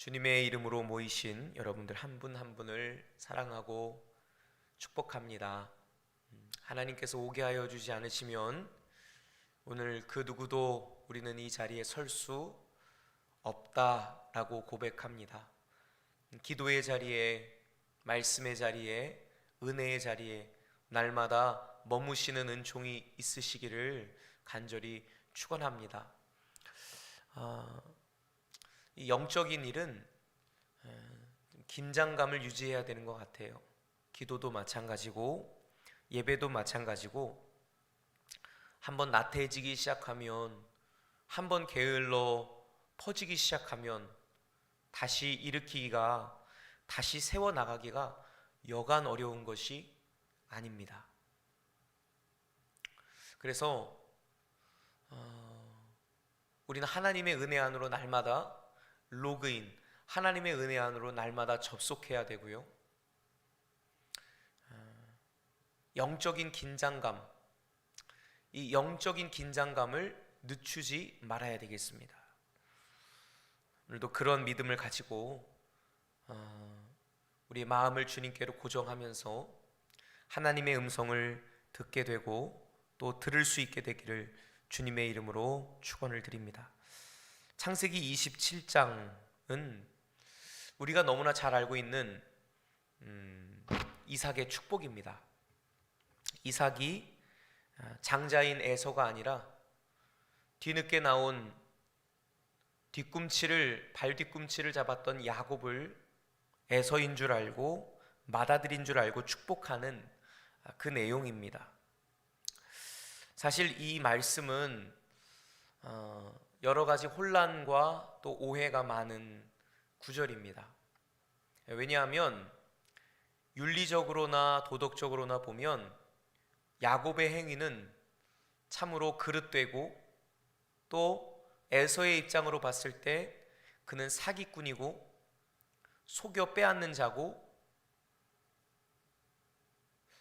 주님의 이름으로 모이신 여러분들 한 분 한 분을 사랑하고 축복합니다. 하나님께서 오게 하여 주지 않으시면 오늘 그 누구도 우리는 이 자리에 설 수 없다라고 고백합니다. 기도의 자리에, 말씀의 자리에, 은혜의 자리에 날마다 머무시는 은총이 있으시기를 간절히 축원합니다. 이 영적인 일은 긴장감을 유지해야 되는 것 같아요. 기도도 마찬가지고 예배도 마찬가지고 한번 나태해지기 시작하면, 한번 게을러 퍼지기 시작하면 다시 일으키기가, 다시 세워나가기가 여간 어려운 것이 아닙니다. 그래서 우리는 하나님의 은혜 안으로 날마다 로그인, 하나님의 은혜 안으로 날마다 접속해야 되고요. 영적인 긴장감, 이 영적인 긴장감을 늦추지 말아야 되겠습니다. 오늘도 그런 믿음을 가지고 우리의 마음을 주님께로 고정하면서 하나님의 음성을 듣게 되고 또 들을 수 있게 되기를 주님의 이름으로 축원을 드립니다. 창세기 27장은 우리가 너무나 잘 알고 있는 이삭의 축복입니다. 이삭이 장자인 에서가 아니라 뒤늦게 나온 발 뒤꿈치를 잡았던 야곱을 에서인 줄 알고, 맏아들인 줄 알고 축복하는 그 내용입니다. 사실 이 말씀은 여러 가지 혼란과 또 오해가 많은 구절입니다. 왜냐하면 윤리적으로나 도덕적으로나 보면 야곱의 행위는 참으로 그릇되고, 또 에서의 입장으로 봤을 때 그는 사기꾼이고 속여 빼앗는 자고,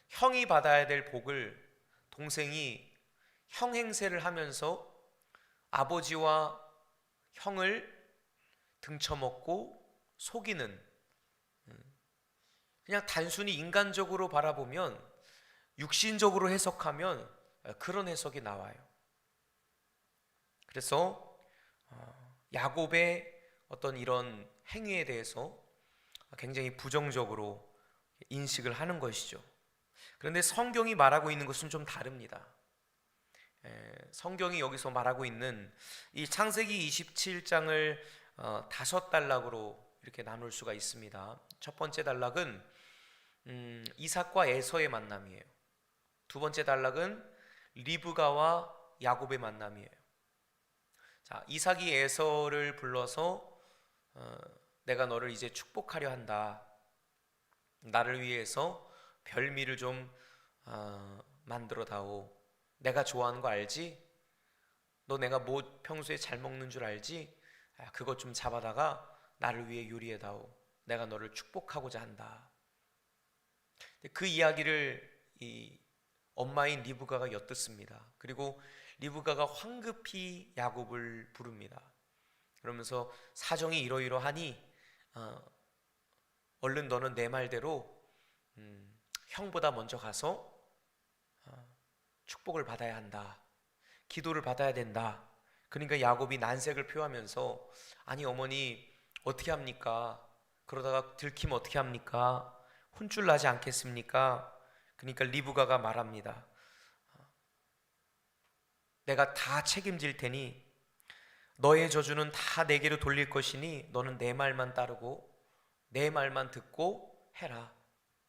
형이 받아야 될 복을 동생이 형 행세를 하면서 아버지와 형을 등쳐먹고 속이는, 그냥 단순히 인간적으로 바라보면, 육신적으로 해석하면 그런 해석이 나와요. 그래서 야곱의 어떤 이런 행위에 대해서 굉장히 부정적으로 인식을 하는 것이죠. 그런데 성경이 말하고 있는 것은 좀 다릅니다. 성경이 여기서 말하고 있는 이 창세기 27장을 5단락으로 이렇게 나눌 수가 있습니다. 첫 번째 단락은 이삭과 에서의 만남이에요. 두 번째 단락은 리브가와 야곱의 만남이에요. 자, 이삭이 에서를 불러서 내가 너를 이제 축복하려 한다. 나를 위해서 별미를 좀 만들어 다오. 내가 좋아하는 거 알지? 너 내가 뭐 평소에 잘 먹는 줄 알지? 그것 좀 잡아다가 나를 위해 요리해 다오. 내가 너를 축복하고자 한다. 그 이야기를 이 엄마인 리브가가 엿듣습니다. 그리고 리브가가 황급히 야곱을 부릅니다. 그러면서 사정이 이러이러하니 얼른 너는 내 말대로 형보다 먼저 가서 축복을 받아야 한다. 기도를 받아야 된다. 그러니까 야곱이 난색을 표하면서, 아니 어머니 어떻게 합니까? 그러다가 들키면 어떻게 합니까? 혼쭐 나지 않겠습니까? 그러니까 리브가가 말합니다. 내가 다 책임질 테니 너의 저주는 다 내게로 돌릴 것이니 너는 내 말만 따르고 내 말만 듣고 해라.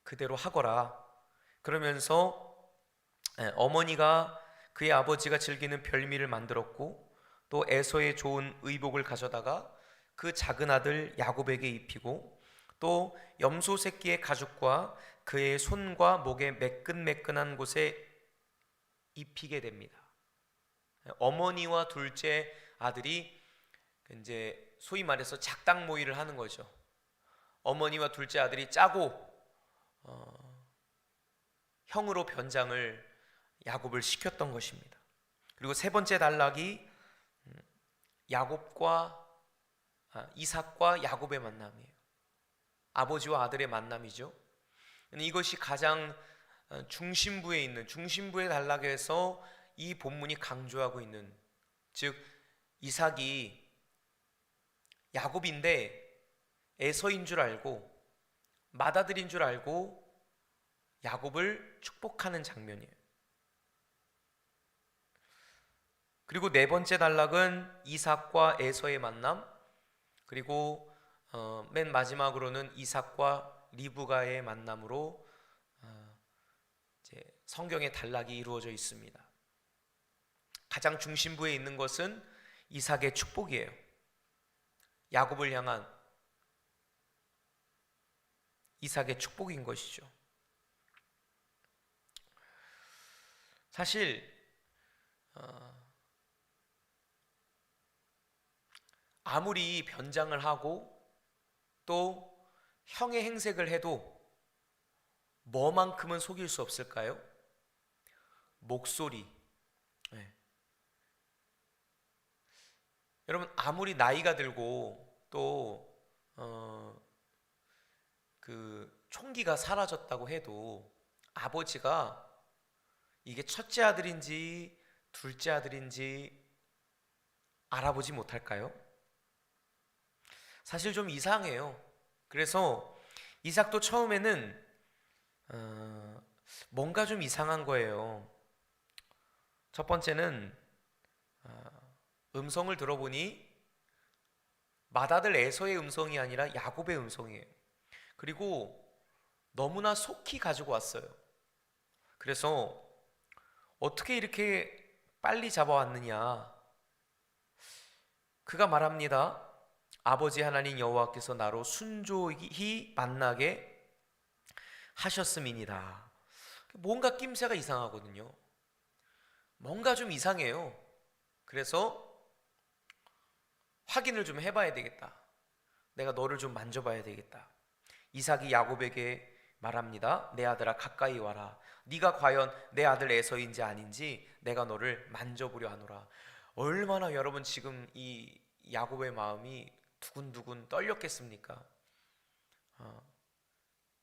그대로 하거라. 그러면서 어머니가 그의 아버지가 즐기는 별미를 만들었고, 또 에서의 좋은 의복을 가져다가 그 작은 아들 야곱에게 입히고, 또 염소 새끼의 가죽과 그의 손과 목의 매끈매끈한 곳에 입히게 됩니다. 어머니와 둘째 아들이 이제 소위 말해서 작당 모의를 하는 거죠. 어머니와 둘째 아들이 짜고 형으로 변장을 야곱을 시켰던 것입니다. 그리고 세 번째 단락이 야곱과 이삭과 야곱의 만남이에요. 아버지와 아들의 만남이죠. 이것이 가장 중심부에 있는 중심부의 단락에서 이 본문이 강조하고 있는, 즉 이삭이 야곱인데 에서인 줄 알고 맏아들인 줄 알고 야곱을 축복하는 장면이에요. 그리고 네 번째 단락은 이삭과 에서의 만남, 그리고 맨 마지막으로는 이삭과 리브가의 만남으로 이제 성경의 단락이 이루어져 있습니다. 가장 중심부에 있는 것은 이삭의 축복이에요. 야곱을 향한 이삭의 축복인 것이죠. 사실 아무리 변장을 하고 또 형의 행색을 해도 뭐만큼은 속일 수 없을까요? 목소리. 네. 여러분, 아무리 나이가 들고 또 그 총기가 사라졌다고 해도 아버지가 이게 첫째 아들인지 둘째 아들인지 알아보지 못할까요? 사실 좀 이상해요. 그래서 이삭도 처음에는 뭔가 좀 이상한 거예요. 첫 번째는 음성을 들어보니 맏아들 에서의 음성이 아니라 야곱의 음성이에요. 그리고 너무나 속히 가지고 왔어요. 그래서 어떻게 이렇게 빨리 잡아왔느냐? 그가 말합니다. 아버지 하나님 여호와께서 나로 순조히 만나게 하셨음이니라. 뭔가 낌새가 이상하거든요. 뭔가 좀 이상해요. 그래서 확인을 좀 해봐야 되겠다. 내가 너를 좀 만져봐야 되겠다. 이삭이 야곱에게 말합니다. 내 아들아 가까이 와라. 네가 과연 내 아들 에서인지 아닌지 내가 너를 만져보려 하노라. 얼마나 여러분 지금 이 야곱의 마음이 두근두근 떨렸겠습니까?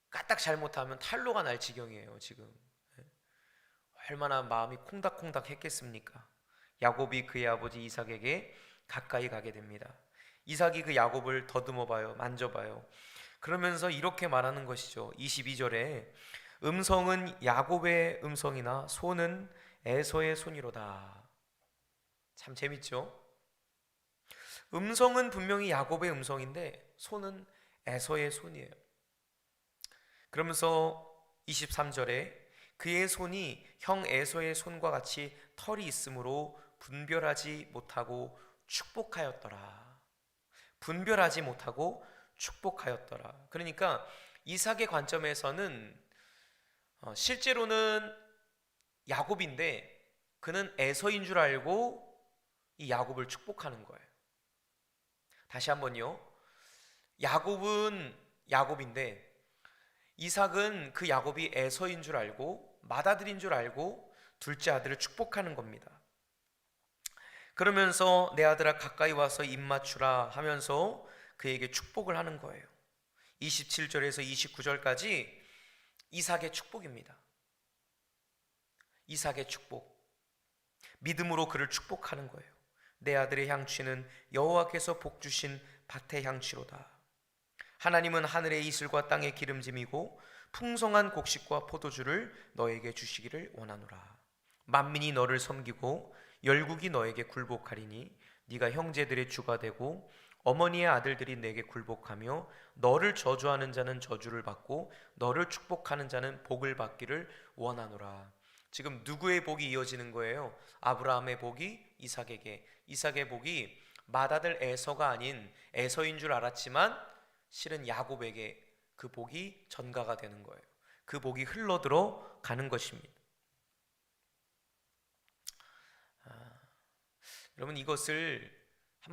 까딱 잘못하면 탈로가 날 지경이에요 지금. 얼마나 마음이 콩닥콩닥 했겠습니까? 야곱이 그의 아버지 이삭에게 가까이 가게 됩니다. 이삭이 그 야곱을 더듬어 봐요. 만져봐요. 그러면서 이렇게 말하는 것이죠. 22절에 음성은 야곱의 음성이나 손은 에서의 손이로다. 참 재밌죠? 음성은 분명히 야곱의 음성인데 손은 에서의 손이에요. 그러면서 23절에 그의 손이 형 에서의 손과 같이 털이 있으므로 분별하지 못하고 축복하였더라. 분별하지 못하고 축복하였더라. 그러니까 이삭의 관점에서는 실제로는 야곱인데 그는 에서인 줄 알고 이 야곱을 축복하는 거예요. 다시 한번요. 야곱은 야곱인데 이삭은 그 야곱이 에서인 줄 알고 맏아들인 줄 알고 둘째 아들을 축복하는 겁니다. 그러면서 내 아들아 가까이 와서 입 맞추라 하면서 그에게 축복을 하는 거예요. 27절에서 29절까지 이삭의 축복입니다. 이삭의 축복. 믿음으로 그를 축복하는 거예요. 내 아들의 향취는 여호와께서 복 주신 밭의 향취로다. 하나님은 하늘의 이슬과 땅의 기름짐이고 풍성한 곡식과 포도주를 너에게 주시기를 원하노라. 만민이 너를 섬기고 열국이 너에게 굴복하리니 네가 형제들의 주가 되고 어머니의 아들들이 내게 굴복하며 너를 저주하는 자는 저주를 받고 너를 축복하는 자는 복을 받기를 원하노라. 지금 누구의 복이 이어지는 거예요? 아브라함의 복이 이삭에게, 이삭의 복이 맏아들 에서가 아닌 에서인 줄 알았지만 실은 야곱에게 그 복이 전가가 되는 거예요. 그 복이 흘러들어 가는 것입니다. 여러분 이것을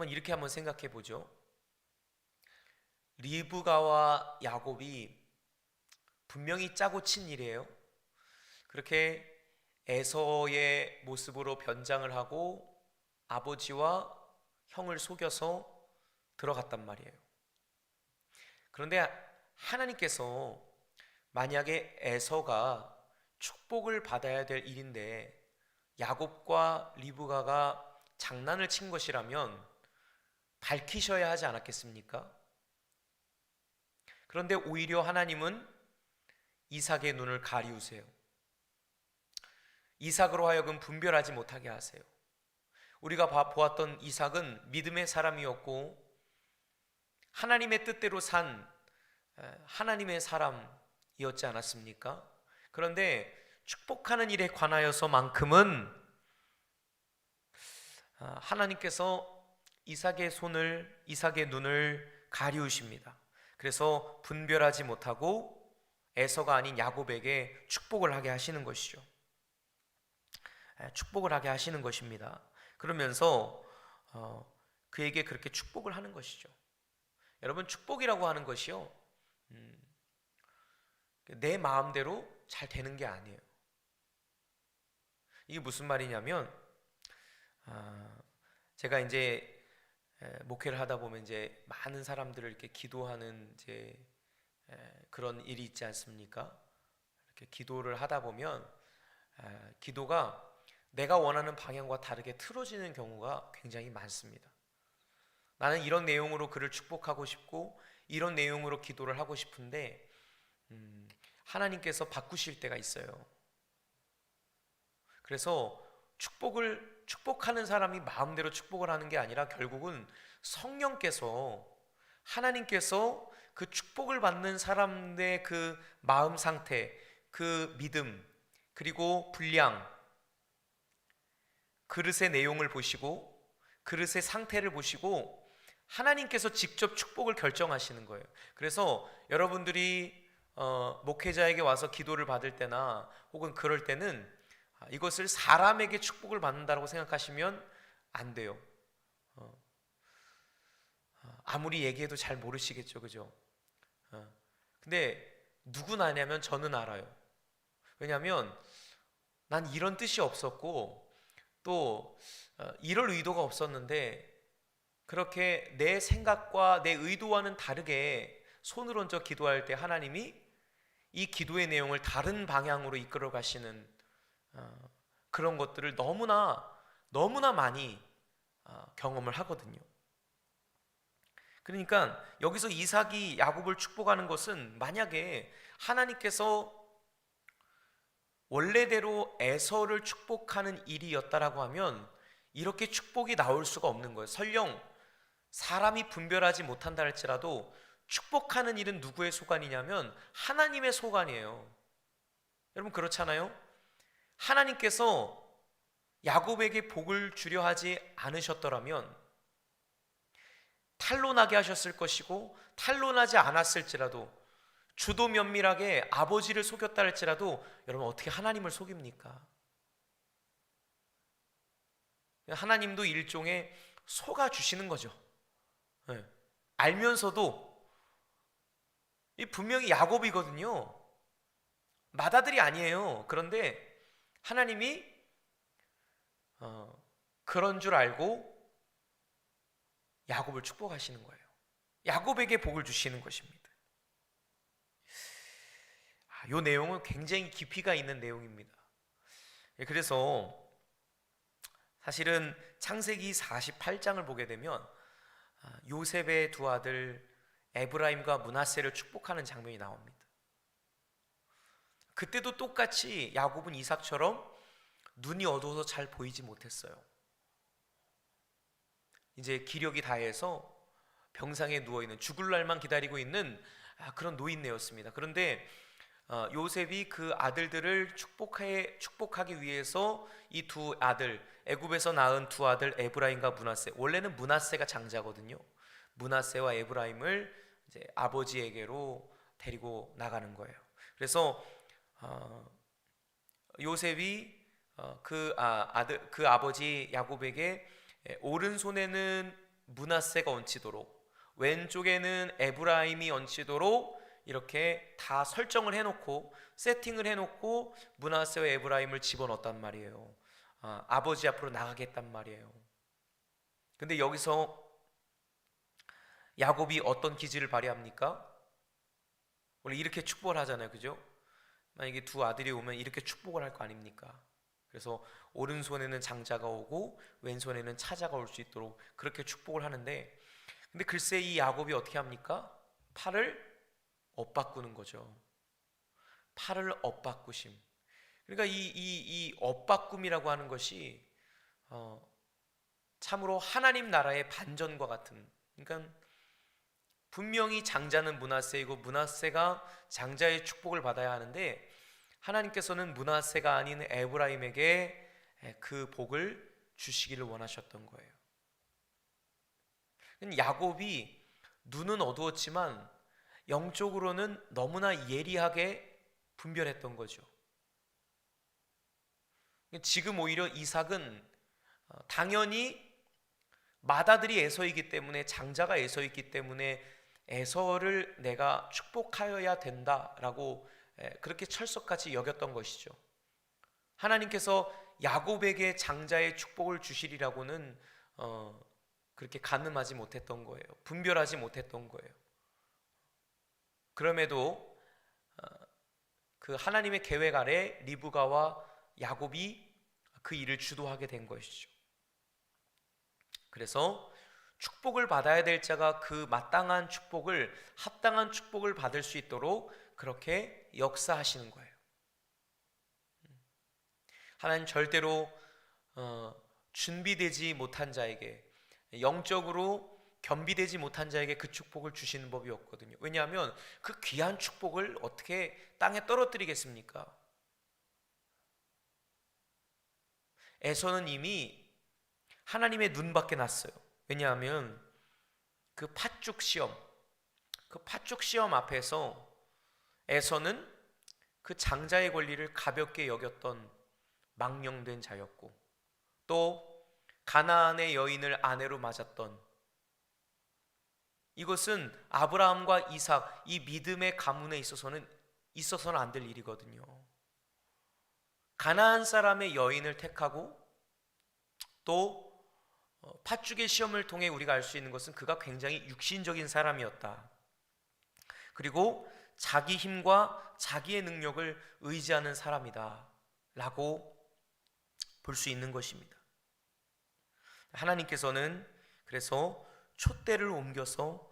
이렇게 한번 생각해 보죠. 리브가와 야곱이 분명히 짜고 친 일이에요. 그렇게 에서의 모습으로 변장을 하고 아버지와 형을 속여서 들어갔단 말이에요. 그런데 하나님께서 만약에 에서가 축복을 받아야 될 일인데 야곱과 리브가가 장난을 친 것이라면 밝히셔야 하지 않았겠습니까? 그런데 오히려 하나님은 이삭의 눈을 가리우세요. 이삭으로 하여금 분별하지 못하게 하세요. 우리가 보았던 이삭은 믿음의 사람이었고 하나님의 뜻대로 산 하나님의 사람이었지 않았습니까? 그런데 축복하는 일에 관하여서만큼은 하나님께서 이삭의 눈을 가리우십니다. 그래서 분별하지 못하고 에서가 아닌 야곱에게 축복을 하게 하시는 것이죠. 축복을 하게 하시는 것입니다. 그러면서 그에게 그렇게 축복을 하는 것이죠. 여러분, 축복이라고 하는 것이요, 내 마음대로 잘 되는 게 아니에요. 이게 무슨 말이냐면, 제가 이제 목회를 하다 보면 이제 많은 사람들을 이렇게 기도하는 이제 그런 일이 있지 않습니까? 이렇게 기도를 하다 보면 기도가 내가 원하는 방향과 다르게 틀어지는 경우가 굉장히 많습니다. 나는 이런 내용으로 그를 축복하고 싶고 이런 내용으로 기도를 하고 싶은데 하나님께서 바꾸실 때가 있어요. 그래서 축복하는 사람이 마음대로 축복을 하는 게 아니라 결국은 성령께서, 하나님께서 그 축복을 받는 사람의 그 마음 상태, 그 믿음, 그리고 분량, 그릇의 내용을 보시고 그릇의 상태를 보시고 하나님께서 직접 축복을 결정하시는 거예요. 그래서 여러분들이 목회자에게 와서 기도를 받을 때나 혹은 그럴 때는 이것을 사람에게 축복을 받는다고 생각하시면 안 돼요. 아무리 얘기해도 잘 모르시겠죠, 그죠? 근데 누구나 아냐면 저는 알아요. 왜냐하면 난 이런 뜻이 없었고 또 이럴 의도가 없었는데 그렇게 내 생각과 내 의도와는 다르게 손을 얹어 기도할 때 하나님이 이 기도의 내용을 다른 방향으로 이끌어 가시는 그런 것들을 너무나 많이 경험을 하거든요. 그러니까 여기서 이삭이 야곱을 축복하는 것은 만약에 하나님께서 원래대로 에서를 축복하는 일이었다라고 하면 이렇게 축복이 나올 수가 없는 거예요. 설령 사람이 분별하지 못한다 할지라도 축복하는 일은 누구의 소관이냐면 하나님의 소관이에요. 여러분, 그렇잖아요? 하나님께서 야곱에게 복을 주려 하지 않으셨더라면 탄로나게 하셨을 것이고 탄로나지 않았을지라도 주도 면밀하게 아버지를 속였다 할지라도 여러분, 어떻게 하나님을 속입니까? 하나님도 일종의 속아 주시는 거죠. 네. 알면서도 이 분명히 야곱이거든요. 맏아들이 아니에요. 그런데 하나님이 그런 줄 알고 야곱을 축복하시는 거예요. 야곱에게 복을 주시는 것입니다. 이 내용은 굉장히 깊이가 있는 내용입니다. 그래서 사실은 창세기 48장을 보게 되면 요셉의 두 아들 에브라임과 므낫세를 축복하는 장면이 나옵니다. 그때도 똑같이 야곱은 이삭처럼 눈이 어두워서 잘 보이지 못했어요. 이제 기력이 다해서 병상에 누워있는, 죽을 날만 기다리고 있는 그런 노인네였습니다. 그런데 요셉이 그 아들들을 축복하기 위해서 이 두 아들, 애굽에서 낳은 두 아들 에브라임과 므낫세, 원래는 므낫세가 장자거든요. 므낫세와 에브라임을 이제 아버지에게로 데리고 나가는 거예요. 그래서 요셉이 그 아버지 야곱에게 오른손에는 므낫세가 얹히도록 왼쪽에는 에브라임이 얹히도록 이렇게 다 설정을 해놓고 세팅을 해놓고 므낫세와 에브라임을 집어넣었단 말이에요. 아버지 앞으로 나가겠단 말이에요. 근데 여기서 야곱이 어떤 기질을 발휘합니까? 원래 이렇게 축복을 하잖아요, 그죠? 만약에 두 아들이 오면 이렇게 축복을 할 거 아닙니까? 그래서 오른손에는 장자가 오고 왼손에는 차자가 올 수 있도록 그렇게 축복을 하는데, 근데 글쎄 이 야곱이 어떻게 합니까? 팔을 엇바꾸는 거죠. 팔을 엇바꾸심. 그러니까 이 엇바꿈이라고 하는 것이 참으로 하나님 나라의 반전과 같은, 그러니까 분명히 장자는 므낫세이고 므낫세가 장자의 축복을 받아야 하는데, 하나님께서는 므낫세가 아닌 에브라임에게 그 복을 주시기를 원하셨던 거예요. 야곱이 눈은 어두웠지만 영적으로는 너무나 예리하게 분별했던 거죠. 지금 오히려 이삭은 당연히 맏아들이 에서이기 때문에, 장자가 에서이기 때문에 에서를 내가 축복하여야 된다라고 그렇게 철석같이 여겼던 것이죠. 하나님께서 야곱에게 장자의 축복을 주시리라고는 그렇게 가늠하지 못했던 거예요. 분별하지 못했던 거예요. 그럼에도 그 하나님의 계획 아래 리브가와 야곱이 그 일을 주도하게 된 것이죠. 그래서 축복을 받아야 될 자가 그 마땅한 축복을, 합당한 축복을 받을 수 있도록 그렇게 역사하시는 거예요. 하나님 절대로 준비되지 못한 자에게, 영적으로 겸비되지 못한 자에게 그 축복을 주시는 법이 없거든요. 왜냐하면 그 귀한 축복을 어떻게 땅에 떨어뜨리겠습니까? 에서는 이미 하나님의 눈 밖에 났어요. 왜냐하면 그 팥죽 시험 앞에서 에서는 그 장자의 권리를 가볍게 여겼던 망령된 자였고, 또 가나안의 여인을 아내로 맞았던, 이것은 아브라함과 이삭, 이 믿음의 가문에 있어서는 안 될 일이거든요. 가나안 사람의 여인을 택하고, 또 팥죽의 시험을 통해 우리가 알 수 있는 것은 그가 굉장히 육신적인 사람이었다. 그리고 자기 힘과 자기의 능력을 의지하는 사람이다 라고 볼 수 있는 것입니다. 하나님께서는 그래서 촛대를 옮겨서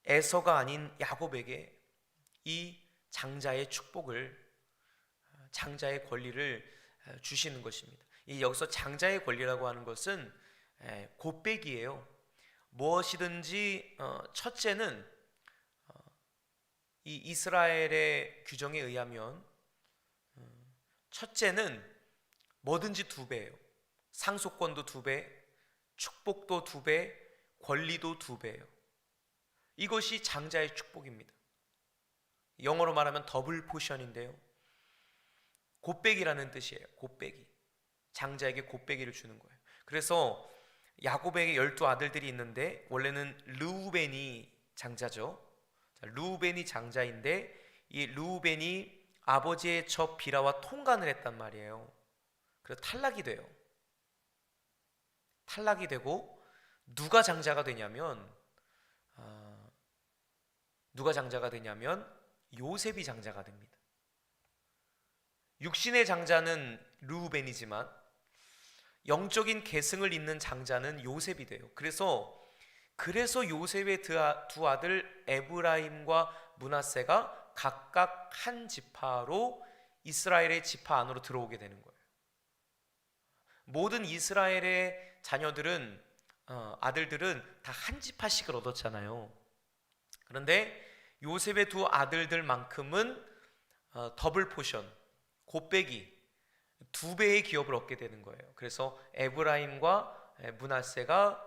에서가 아닌 야곱에게 이 장자의 축복을, 장자의 권리를 주시는 것입니다. 여기서 장자의 권리라고 하는 것은 곱빼기예요. 무엇이든지 첫째는 이 이스라엘의 규정에 의하면 첫째는 뭐든지 2배예요. 상속권도 2배, 축복도 2배, 권리도 2배예요. 이것이 장자의 축복입니다. 영어로 말하면 더블 포션인데요, 곱빼기라는 뜻이에요. 곱빼기. 장자에게 곱빼기를 주는 거예요. 그래서 야곱에게 12아들들이 있는데 원래는 르우벤이 장자죠. 르우벤이 장자인데 이 르우벤이 아버지의 첩 비라와 통간을 했단 말이에요. 그래서 탈락이 돼요. 탈락이 되고 누가 장자가 되냐면 요셉이 장자가 됩니다. 육신의 장자는 르우벤이지만 영적인 계승을 잇는 장자는 요셉이 돼요. 그래서 요셉의 두 아들 에브라임과 므낫세가 각각 한 지파로 이스라엘의 지파 안으로 들어오게 되는 거예요. 모든 이스라엘의 자녀들은, 아들들은 다 한 지파씩을 얻었잖아요. 그런데 요셉의 두 아들들만큼은 더블 포션, 곱빼기 2배의 기업을 얻게 되는 거예요. 그래서 에브라임과 므낫세가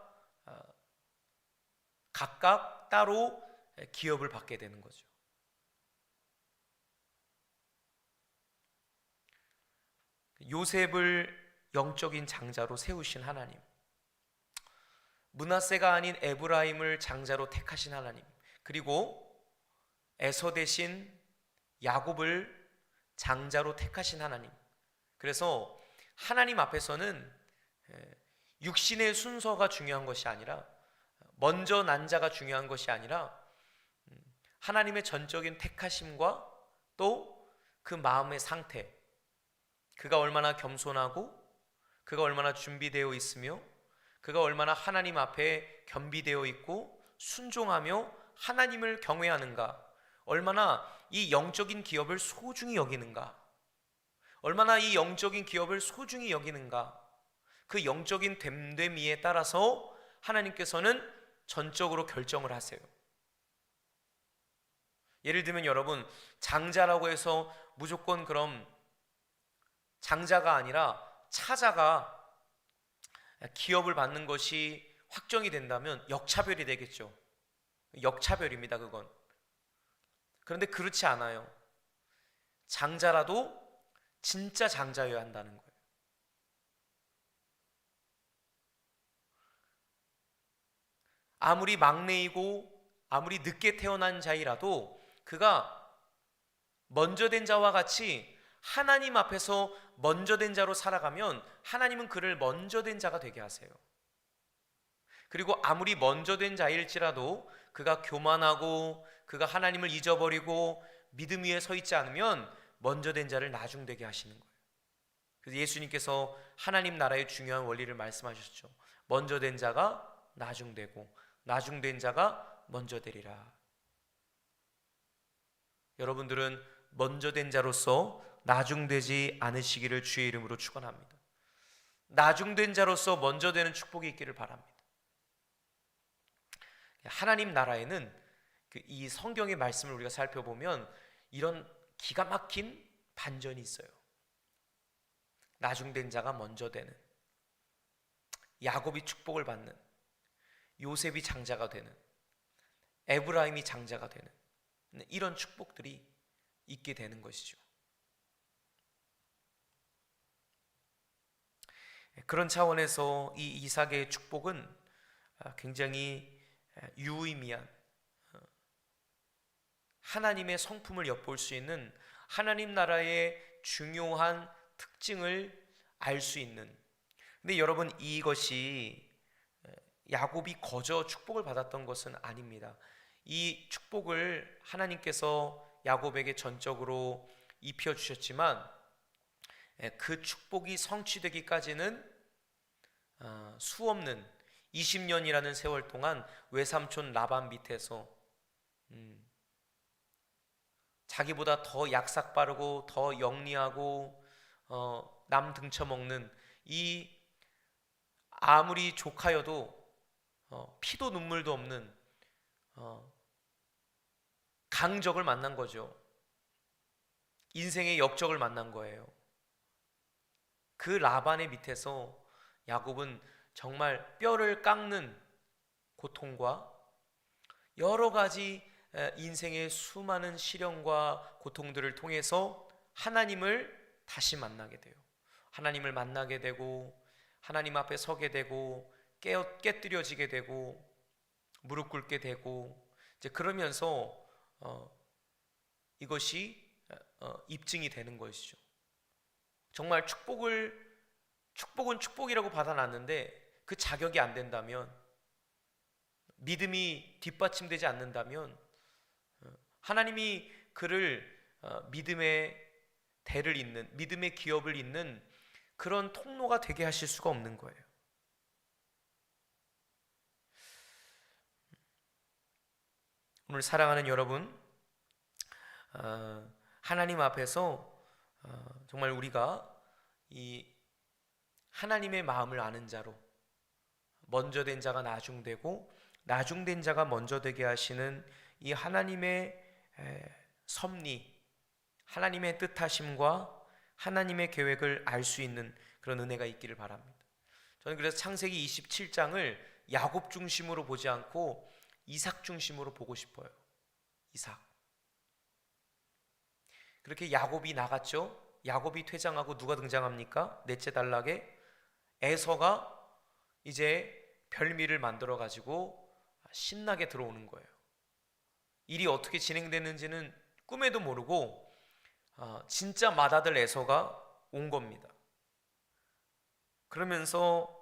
각각 따로 기업을 받게 되는 거죠. 요셉을 영적인 장자로 세우신 하나님, 므낫세가 아닌 에브라임을 장자로 택하신 하나님, 그리고 에서 대신 야곱을 장자로 택하신 하나님. 그래서 하나님 앞에서는 육신의 순서가 중요한 것이 아니라 먼저 난 자가 중요한 것이 아니라 하나님의 전적인 택하심과 또 그 마음의 상태, 그가 얼마나 겸손하고 그가 얼마나 준비되어 있으며 그가 얼마나 하나님 앞에 겸비되어 있고 순종하며 하나님을 경외하는가, 얼마나 이 영적인 기업을 소중히 여기는가, 얼마나 이 영적인 기업을 소중히 여기는가, 그 영적인 됨됨이에 따라서 하나님께서는 전적으로 결정을 하세요. 예를 들면 여러분, 장자라고 해서 무조건 그럼 장자가 아니라 차자가 기업을 받는 것이 확정이 된다면 역차별이 되겠죠. 역차별입니다, 그건. 그런데 그렇지 않아요. 장자라도 진짜 장자여야 한다는 거예요. 아무리 막내이고 아무리 늦게 태어난 자이라도 그가 먼저 된 자와 같이 하나님 앞에서 먼저 된 자로 살아가면 하나님은 그를 먼저 된 자가 되게 하세요. 그리고 아무리 먼저 된 자일지라도 그가 교만하고 그가 하나님을 잊어버리고 믿음 위에 서 있지 않으면 먼저 된 자를 나중되게 하시는 거예요. 그래서 예수님께서 하나님 나라의 중요한 원리를 말씀하셨죠. 먼저 된 자가 나중되고 나중된 자가 먼저 되리라. 여러분들은 먼저 된 자로서 나중되지 않으시기를 주의 이름으로 축원합니다. 나중된 자로서 먼저 되는 축복이 있기를 바랍니다. 하나님 나라에는 이 성경의 말씀을 우리가 살펴보면 이런 기가 막힌 반전이 있어요. 나중된 자가 먼저 되는, 야곱이 축복을 받는, 요셉이 장자가 되는, 에브라임이 장자가 되는 이런 축복들이 있게 되는 것이죠. 그런 차원에서 이 이삭의 축복은 굉장히 유의미한 하나님의 성품을 엿볼 수 있는 하나님 나라의 중요한 특징을 알 수 있는. 근데 여러분, 이것이 야곱이 거저 축복을 받았던 것은 아닙니다. 이 축복을 하나님께서 야곱에게 전적으로 입혀 주셨지만 그 축복이 성취되기까지는 수없는 20년이라는 세월 동안 외삼촌 라반 밑에서 자기보다 더 약삭 빠르고 더 영리하고 남 등쳐먹는 이 아무리 조카여도 피도 눈물도 없는 강적을 만난 거죠. 인생의 역적을 만난 거예요. 그 라반의 밑에서 야곱은 정말 뼈를 깎는 고통과 여러 가지 인생의 수많은 시련과 고통들을 통해서 하나님을 다시 만나게 돼요. 하나님을 만나게 되고 하나님 앞에 서게 되고 깨뜨려지게 되고 무릎 꿇게 되고 이제 그러면서 이것이 입증이 되는 것이죠. 정말 축복은 축복이라고 받아놨는데 그 자격이 안 된다면, 믿음이 뒷받침되지 않는다면 하나님이 그를 믿음의 대를 잇는, 믿음의 기업을 잇는 그런 통로가 되게 하실 수가 없는 거예요. 오늘 사랑하는 여러분, 하나님 앞에서 정말 우리가 이 하나님의 마음을 아는 자로, 먼저 된 자가 나중되고 나중된 자가 먼저 되게 하시는 이 하나님의 섭리, 하나님의 뜻하심과 하나님의 계획을 알 수 있는 그런 은혜가 있기를 바랍니다. 저는 그래서 창세기 27장을 야곱 중심으로 보지 않고 이삭 중심으로 보고 싶어요. 이삭. 그렇게 야곱이 나갔죠. 야곱이 퇴장하고 누가 등장합니까? 넷째 단락에 에서가 이제 별미를 만들어 가지고 신나게 들어오는 거예요. 일이 어떻게 진행되는지는 꿈에도 모르고 진짜 맏아들 에서가 온 겁니다. 그러면서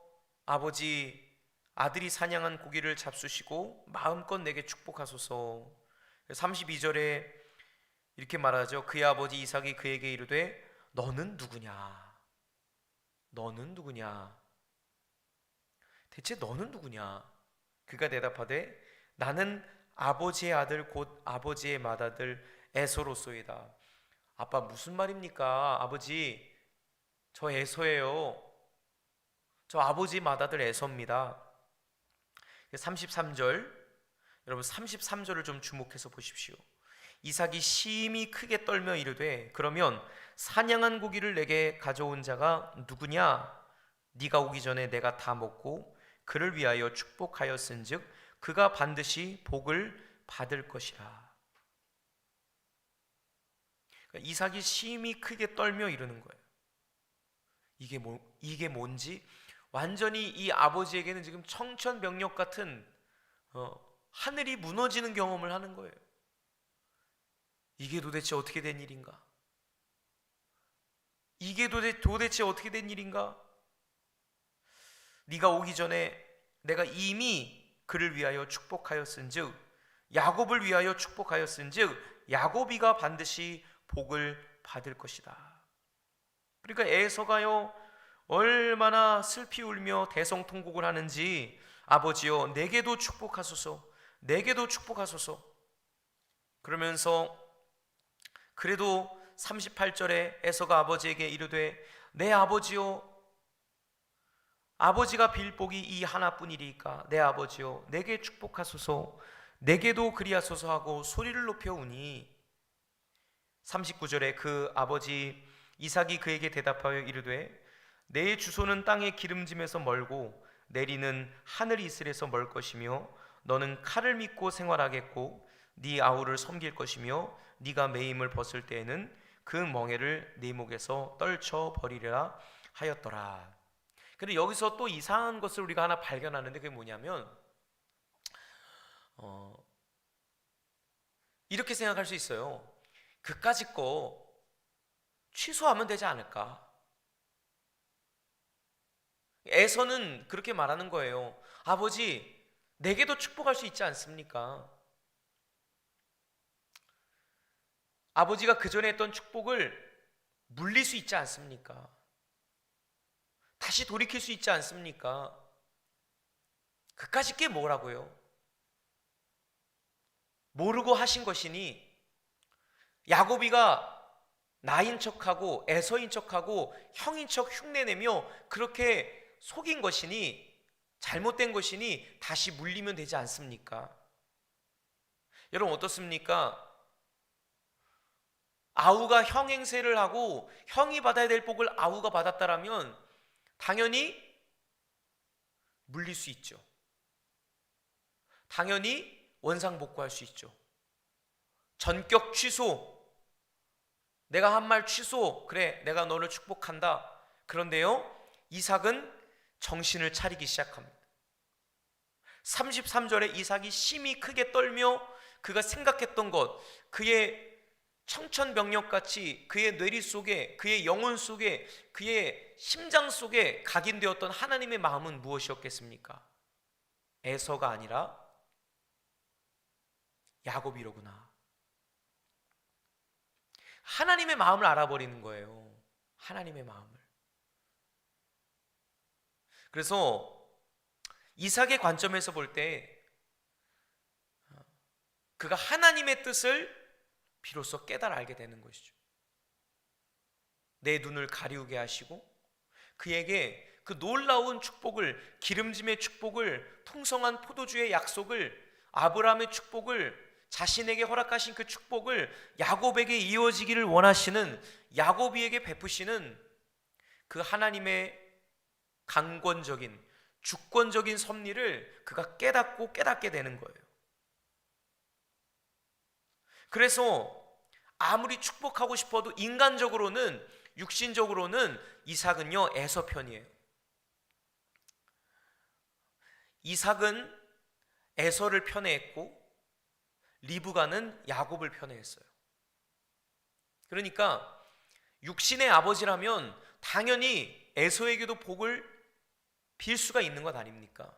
아버지 아들이 사냥한 고기를 잡수시고 마음껏 내게 축복하소서. 32절에 이렇게 말하죠. 그의 아버지 이삭이 그에게 이르되 너는 누구냐? 너는 누구냐? 대체 너는 누구냐? 그가 대답하되 나는 아버지의 아들 곧 아버지의 맏아들 에서로소이다. 아빠 무슨 말입니까? 아버지 저 에서예요. 저 아버지 맏아들 에서입니다. 33절, 여러분 33절을 좀 주목해서 보십시오. 이삭이 심히 크게 떨며 이르되 그러면 사냥한 고기를 내게 가져온 자가 누구냐? 네가 오기 전에 내가 다 먹고 그를 위하여 축복하였은즉 그가 반드시 복을 받을 것이라. 그러니까 이삭이 심히 크게 떨며 이르는 거예요. 이게 뭔지 완전히 이 아버지에게는 지금 청천벽력 같은 하늘이 무너지는 경험을 하는 거예요. 이게 도대체 어떻게 된 일인가? 이게 도대체 어떻게 된 일인가? 네가 오기 전에 내가 이미 그를 위하여 축복하였은즉 야곱을 위하여 축복하였은즉 야곱이가 반드시 복을 받을 것이다. 그러니까 에서가요 얼마나 슬피 울며 대성통곡을 하는지 아버지여 내게도 축복하소서, 내게도 축복하소서. 그러면서 그래도 38절에 에서가 아버지에게 이르되 내 아버지여 아버지가 빌 복이 이 하나뿐이리까 내 아버지여 내게 축복하소서, 내게도 그리하소서 하고 소리를 높여 우니 39절에 그 아버지 이삭이 그에게 대답하여 이르되 내 주소는 땅의 기름짐에서 멀고 내리는 하늘 이슬에서 멀 것이며 너는 칼을 믿고 생활하겠고 네 아우를 섬길 것이며 네가 매임을 벗을 때에는 그 멍에를 네 목에서 떨쳐 버리리라 하였더라. 그런데 여기서 또 이상한 것을 우리가 하나 발견하는데 그게 뭐냐면 이렇게 생각할 수 있어요. 그까짓 거 취소하면 되지 않을까? 에서는 그렇게 말하는 거예요. 아버지, 내게도 축복할 수 있지 않습니까? 아버지가 그 전에 했던 축복을 물릴 수 있지 않습니까? 다시 돌이킬 수 있지 않습니까? 그까짓 게 뭐라고요? 모르고 하신 것이니 야곱이가 나인 척하고 에서인 척하고 형인 척 흉내내며 그렇게 속인 것이니 잘못된 것이니 다시 물리면 되지 않습니까? 여러분 어떻습니까? 아우가 형 행세를 하고 형이 받아야 될 복을 아우가 받았다라면 당연히 물릴 수 있죠. 당연히 원상복구할 수 있죠. 전격 취소, 내가 한 말 취소, 그래 내가 너를 축복한다. 그런데요 이삭은 정신을 차리기 시작합니다. 33절에 이삭이 심히 크게 떨며 그가 생각했던 것, 그의 청천벽력같이 그의 뇌리 속에, 그의 영혼 속에, 그의 심장 속에 각인되었던 하나님의 마음은 무엇이었겠습니까? 에서가 아니라 야곱이로구나. 하나님의 마음을 알아버리는 거예요. 하나님의 마음을. 그래서 이삭의 관점에서 볼 때 그가 하나님의 뜻을 비로소 깨달아 알게 되는 것이죠. 내 눈을 가리우게 하시고 그에게 그 놀라운 축복을, 기름짐의 축복을, 풍성한 포도주의 약속을, 아브라함의 축복을, 자신에게 허락하신 그 축복을 야곱에게 이어지기를 원하시는, 야곱이에게 베푸시는 그 하나님의 강권적인, 주권적인 섭리를 그가 깨닫고 깨닫게 되는 거예요. 그래서 아무리 축복하고 싶어도 인간적으로는, 육신적으로는 이삭은요 에서 편이에요. 이삭은 에서를 편애했고 리브가는 야곱을 편애했어요. 그러니까 육신의 아버지라면 당연히 에서에게도 복을 빌 수가 있는 것 아닙니까?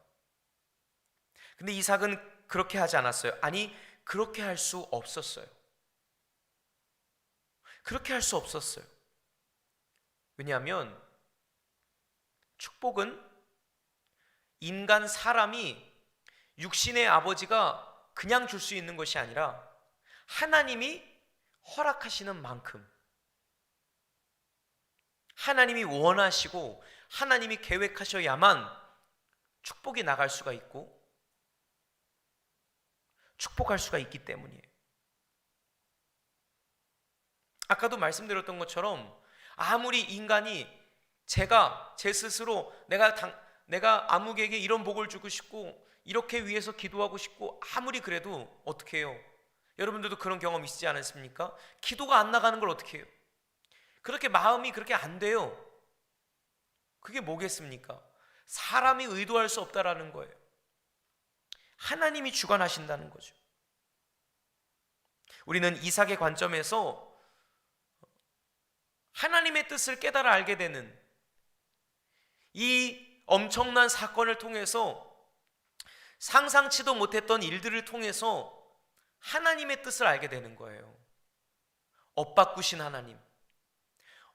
근데 이삭은 그렇게 하지 않았어요. 아니, 그렇게 할 수 없었어요. 그렇게 할 수 없었어요. 왜냐하면 축복은 인간 사람이 육신의 아버지가 그냥 줄 수 있는 것이 아니라 하나님이 허락하시는 만큼, 하나님이 원하시고 하나님이 계획하셔야만 축복이 나갈 수가 있고 축복할 수가 있기 때문이에요. 아까도 말씀드렸던 것처럼 아무리 인간이 제 스스로 내가 아무개에게 이런 복을 주고 싶고 이렇게 위해서 기도하고 싶고 아무리 그래도 어떻게 해요? 여러분들도 그런 경험 있지 않으십니까? 기도가 안 나가는 걸 어떻게 해요? 그렇게 마음이 그렇게 안 돼요. 그게 뭐겠습니까? 사람이 의도할 수 없다라는 거예요. 하나님이 주관하신다는 거죠. 우리는 이삭의 관점에서 하나님의 뜻을 깨달아 알게 되는 이 엄청난 사건을 통해서 상상치도 못했던 일들을 통해서 하나님의 뜻을 알게 되는 거예요. 엇바꾸신 하나님,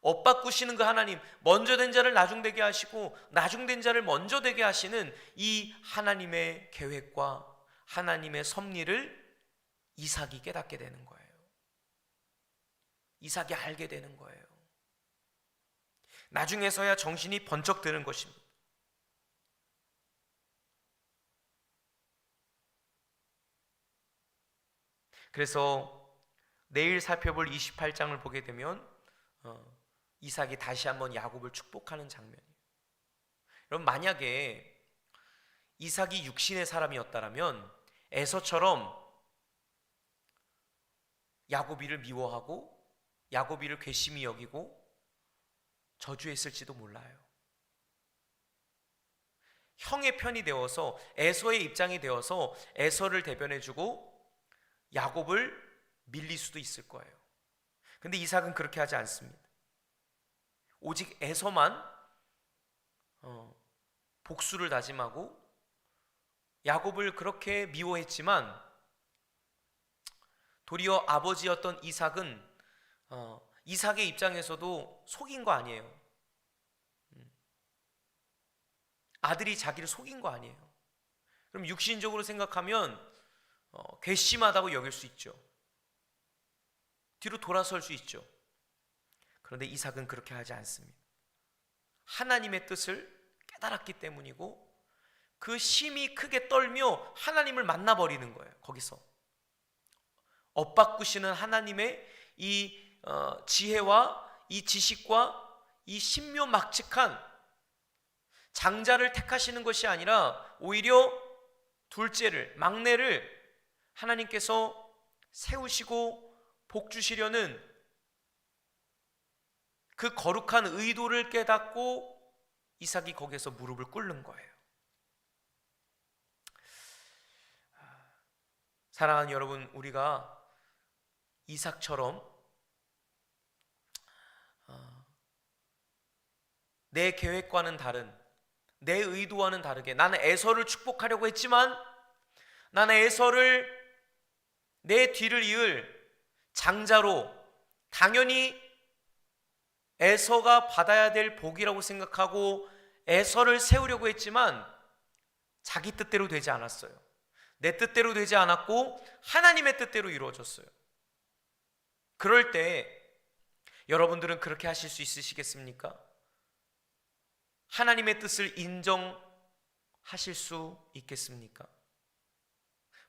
엇바꾸시는 그 하나님, 먼저 된 자를 나중되게 하시고 나중된 자를 먼저 되게 하시는 이 하나님의 계획과 하나님의 섭리를 이삭이 깨닫게 되는 거예요. 이삭이 알게 되는 거예요. 나중에서야 정신이 번쩍 드는 것입니다. 그래서 내일 살펴볼 28장을 보게 되면 이삭이 다시 한번 야곱을 축복하는 장면이에요. 여러분, 만약에 이삭이 육신의 사람이었다면 에서처럼 야곱이를 미워하고 야곱이를 괘씸히 여기고 저주했을지도 몰라요. 형의 편이 되어서 에서의 입장이 되어서 에서를 대변해주고 야곱을 밀릴 수도 있을 거예요. 근데 이삭은 그렇게 하지 않습니다. 오직 에서만 복수를 다짐하고 야곱을 그렇게 미워했지만 도리어 아버지였던 이삭은 이삭의 입장에서도 속인 거 아니에요. 아들이 자기를 속인 거 아니에요. 그럼 육신적으로 생각하면 괘씸하다고 여길 수 있죠. 뒤로 돌아설 수 있죠. 그런데 이삭은 그렇게 하지 않습니다. 하나님의 뜻을 깨달았기 때문이고 그 심이 크게 떨며 하나님을 만나버리는 거예요. 거기서 엇바꾸시는 하나님의 이 지혜와 이 지식과 이 신묘막측한 장자를 택하시는 것이 아니라 오히려 둘째를, 막내를 하나님께서 세우시고 복 주시려는 그 거룩한 의도를 깨닫고 이삭이 거기에서 무릎을 꿇는 거예요. 사랑하는 여러분, 우리가 이삭처럼 내 계획과는 다른, 내 의도와는 다르게 나는 에서를 축복하려고 했지만 나는 에서를 내 뒤를 이을 장자로 당연히 에서가 받아야 될 복이라고 생각하고 에서를 세우려고 했지만 자기 뜻대로 되지 않았어요. 내 뜻대로 되지 않았고 하나님의 뜻대로 이루어졌어요. 그럴 때 여러분들은 그렇게 하실 수 있으시겠습니까? 하나님의 뜻을 인정하실 수 있겠습니까?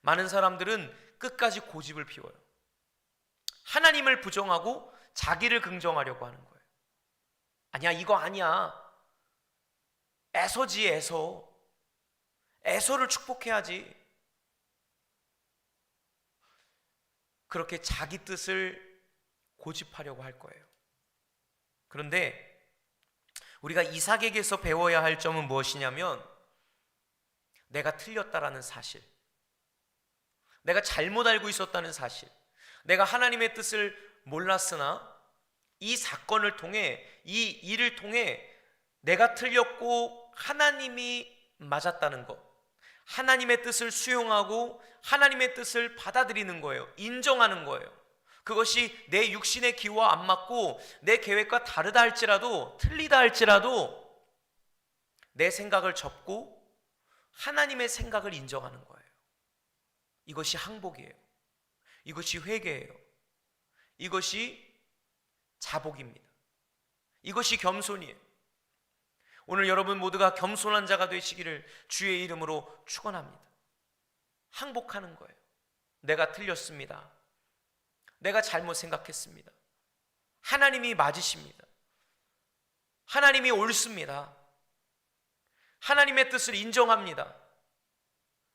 많은 사람들은 끝까지 고집을 피워요. 하나님을 부정하고 자기를 긍정하려고 하는 거예요. 아니야, 이거 아니야. 에서지, 에서. 에서를 축복해야지. 그렇게 자기 뜻을 고집하려고 할 거예요. 그런데 우리가 이삭에게서 배워야 할 점은 무엇이냐면 내가 틀렸다라는 사실, 내가 잘못 알고 있었다는 사실, 내가 하나님의 뜻을 몰랐으나 이 사건을 통해, 이 일을 통해 내가 틀렸고 하나님이 맞았다는 것, 하나님의 뜻을 수용하고 하나님의 뜻을 받아들이는 거예요. 인정하는 거예요. 그것이 내 육신의 기호와 안 맞고 내 계획과 다르다 할지라도, 틀리다 할지라도 내 생각을 접고 하나님의 생각을 인정하는 거예요. 이것이 항복이에요. 이것이 회개예요. 이것이 자복입니다. 이것이 겸손이에요. 오늘 여러분 모두가 겸손한 자가 되시기를 주의 이름으로 축원합니다. 항복하는 거예요. 내가 틀렸습니다. 내가 잘못 생각했습니다. 하나님이 맞으십니다. 하나님이 옳습니다. 하나님의 뜻을 인정합니다.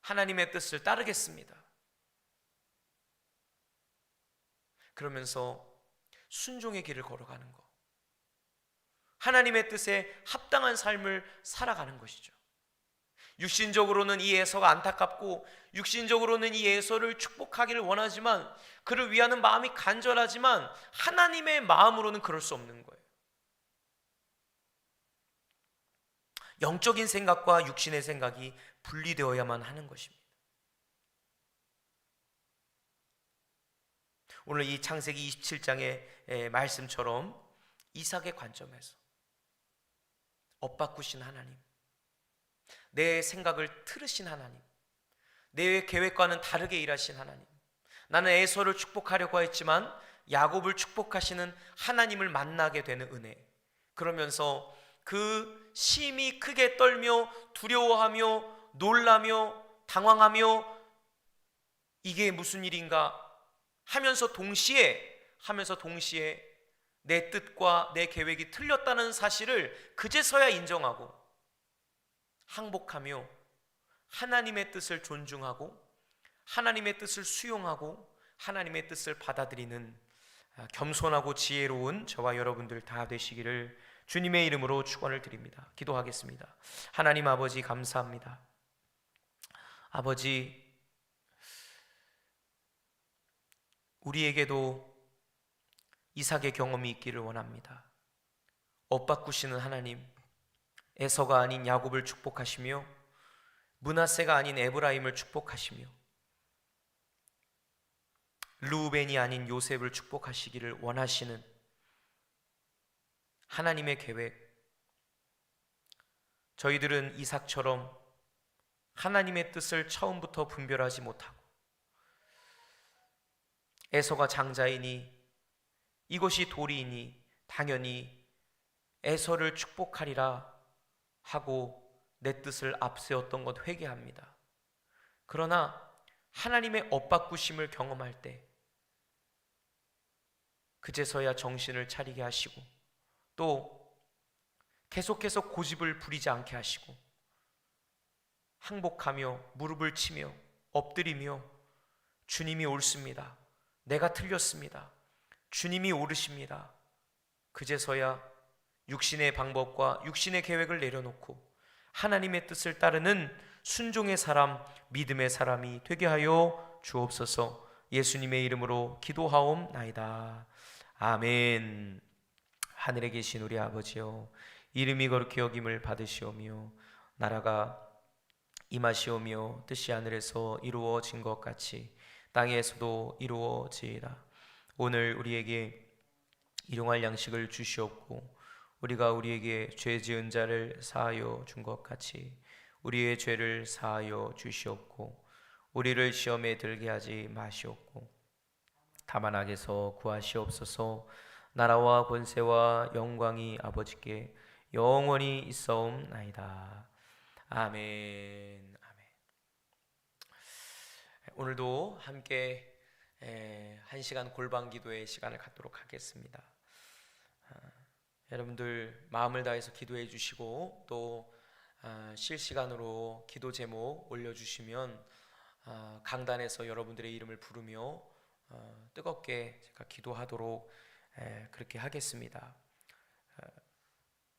하나님의 뜻을 따르겠습니다. 그러면서 순종의 길을 걸어가는 것, 하나님의 뜻에 합당한 삶을 살아가는 것이죠. 육신적으로는 이 에서가 안타깝고 육신적으로는 이 에서를 축복하기를 원하지만, 그를 위하는 마음이 간절하지만 하나님의 마음으로는 그럴 수 없는 거예요. 영적인 생각과 육신의 생각이 분리되어야만 하는 것입니다. 오늘 이 창세기 27장의 말씀처럼 이삭의 관점에서 엇바꾸신 하나님, 내 생각을 틀으신 하나님, 내 계획과는 다르게 일하신 하나님, 나는 에서를 축복하려고 했지만 야곱을 축복하시는 하나님을 만나게 되는 은혜, 그러면서 그 심히 크게 떨며 두려워하며 놀라며 당황하며 이게 무슨 일인가 하면서 동시에 내 뜻과 내 계획이 틀렸다는 사실을 그제서야 인정하고 항복하며 하나님의 뜻을 존중하고 하나님의 뜻을 수용하고 하나님의 뜻을 받아들이는 겸손하고 지혜로운 저와 여러분들 다 되시기를 주님의 이름으로 축원을 드립니다. 기도하겠습니다. 하나님 아버지, 감사합니다. 아버지, 우리에게도 이삭의 경험이 있기를 원합니다. 엇바꾸시는 하나님, 에서가 아닌 야곱을 축복하시며 므낫세가 아닌 에브라임을 축복하시며 르우벤이 아닌 요셉을 축복하시기를 원하시는 하나님의 계획, 저희들은 이삭처럼 하나님의 뜻을 처음부터 분별하지 못하고 에서가 장자이니 이것이 도리이니 당연히 에서를 축복하리라 하고 내 뜻을 앞세웠던 것 회개합니다. 그러나 하나님의 엇바꾸심을 경험할 때 그제서야 정신을 차리게 하시고 또 계속해서 고집을 부리지 않게 하시고 항복하며 무릎을 치며 엎드리며 주님이 옳습니다. 내가 틀렸습니다. 주님이 옳으십니다. 그제서야 육신의 방법과 육신의 계획을 내려놓고 하나님의 뜻을 따르는 순종의 사람, 믿음의 사람이 되게 하여 주옵소서. 예수님의 이름으로 기도하옵나이다. 아멘. 하늘에 계신 우리 아버지여, 이름이 거룩히 여김을 받으시오며 나라가 임하시오며 뜻이 하늘에서 이루어진 것 같이 땅에서도 이루어지이다. 오늘 우리에게 일용할 양식을 주시옵고 우리가 우리에게 죄 지은 자를 사하여 준 것 같이 우리의 죄를 사하여 주시옵고 우리를 시험에 들게 하지 마시옵고 다만 악에서 구하시옵소서. 나라와 권세와 영광이 아버지께 영원히 있사옵나이다. 아멘. 아멘. 오늘도 함께 1시간 골방 기도의 시간을 갖도록 하겠습니다. 여러분들 마음을 다해서 기도해 주시고 또 실시간으로 기도 제목 올려주시면 강단에서 여러분들의 이름을 부르며 뜨겁게 제가 기도하도록 그렇게 하겠습니다.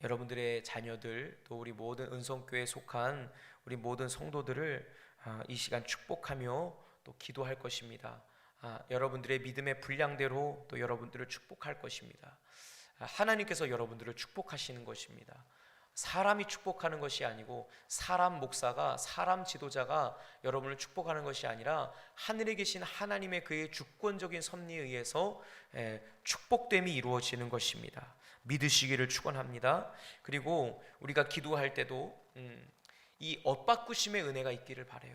여러분들의 자녀들 또 우리 모든 은성교회에 속한 우리 모든 성도들을 이 시간 축복하며 또 기도할 것입니다. 여러분들의 믿음의 분량대로 또 여러분들을 축복할 것입니다. 하나님께서 여러분들을 축복하시는 것입니다. 사람이 축복하는 것이 아니고 사람 목사가, 사람 지도자가 여러분을 축복하는 것이 아니라 하늘에 계신 하나님의 그의 주권적인 섭리에 의해서 축복됨이 이루어지는 것입니다. 믿으시기를 축원합니다. 그리고 우리가 기도할 때도 이 엇바꾸심의 은혜가 있기를 바라요.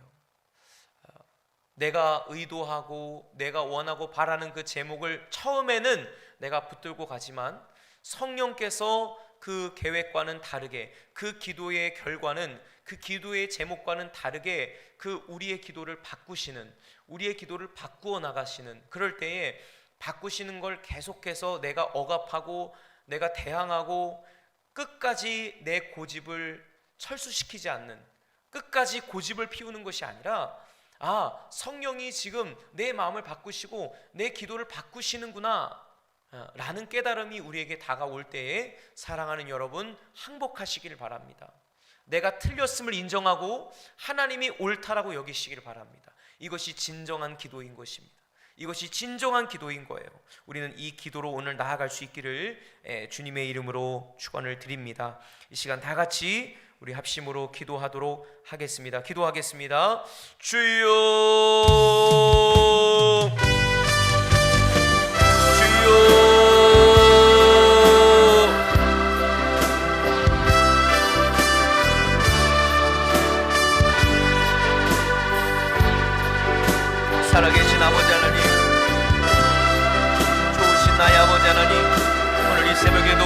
내가 의도하고 내가 원하고 바라는 그 제목을 처음에는 내가 붙들고 가지만 성령께서 그 계획과는 다르게, 그 기도의 결과는 그 기도의 제목과는 다르게 그 우리의 기도를 바꾸시는, 우리의 기도를 바꾸어 나가시는, 그럴 때에 바꾸시는 걸 계속해서 내가 억압하고 내가 대항하고 끝까지 내 고집을 철수시키지 않는, 끝까지 고집을 피우는 것이 아니라 성령이 지금 내 마음을 바꾸시고 내 기도를 바꾸시는구나 라는 깨달음이 우리에게 다가올 때에 사랑하는 여러분 항복하시길 바랍니다. 내가 틀렸음을 인정하고 하나님이 옳다라고 여기시길 바랍니다. 이것이 진정한 기도인 것입니다. 이것이 진정한 기도인 거예요. 우리는 이 기도로 오늘 나아갈 수 있기를 주님의 이름으로 축원을 드립니다. 이 시간 다 같이 우리 합심으로 기도하도록 하겠습니다. 기도하겠습니다. 주여, 주여, 살아계신 아버지 하나님, 좋으신 나의 아버지 하나님, 오늘 이 새벽에도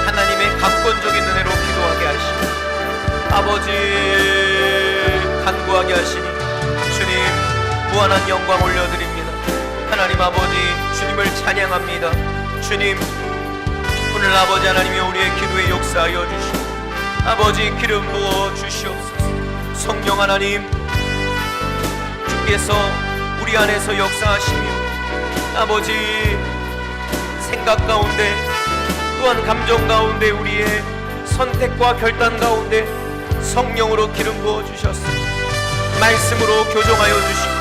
하나님의 강권적인 은혜로 기도하게 하시고 아버지 간구하게 하시니 주님 무한한 영광 올려드립니다. 하나님 아버지 주님을 찬양합니다. 주님 오늘 아버지 하나님이 우리의 기도에 역사하여 주시고 아버지 기름 부어 주시옵소서. 성령 하나님 주께서 우리 안에서 역사하시며 아버지 생각 가운데 또한 감정 가운데 우리의 선택과 결단 가운데 성령으로 기름 부어 주셨습니다. 말씀으로 교정하여 주시고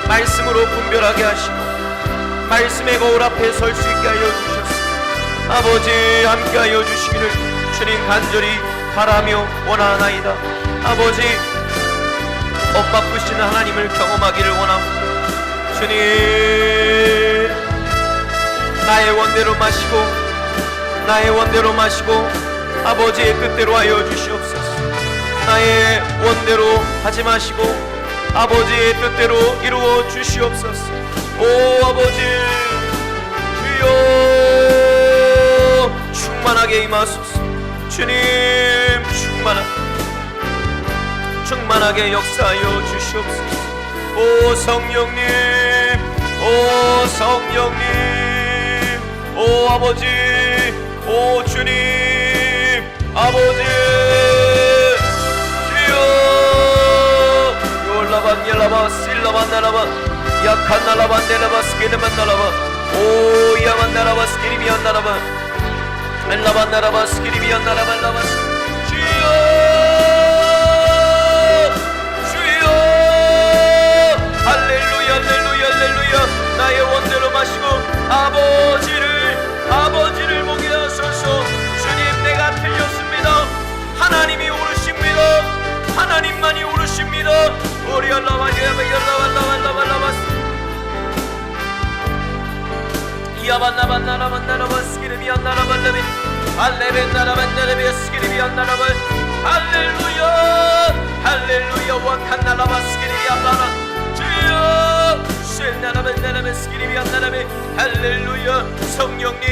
말씀으로 분별하게 하시고 말씀의 거울 앞에 설 수 있게 하여 주셨습니다. 아버지 함께하여 주시기를 주님 간절히 바라며 원하나이다. 아버지 엇바꾸시는 하나님을 경험하기를 원합니다. 주님 나의 원대로 마시고 나의 원대로 마시고 아버지의 뜻대로 하여 주시옵소서. 나의 원대로 하지 마시고 아버지의 뜻대로 이루어 주시옵소서. 오 아버지 주여 충만하게 임하소서. 주님 충만하게 역사하여 주시옵소서. 오 성령님, 오 성령님, 오 아버지, 오 주님, 아버지 주여 요라반 옐라바 실라반 나라바 약한 나라반 데라바 스케르만 나라바 오 야만 나라바 스케리비안 나라바 엘라반 나라바 스케리비안 나라바 나바 주여 할렐루야 할렐루야 할렐루야. 나의 원대로 마시고 아버지를 보게 하소서. 주님 내가 틀렸습니다. 하나님이 옳으십니다. 하나님만이 옳으십니다. 우리 야반나반나라반나라바스기르비안나라발라비 알레벤나라반나라비스기르비안나라발 할렐루야 할렐루야 와칸나라바스기르비안나라 주여 셀나라벤나라베스기르비안나라베 할렐루야. 성령님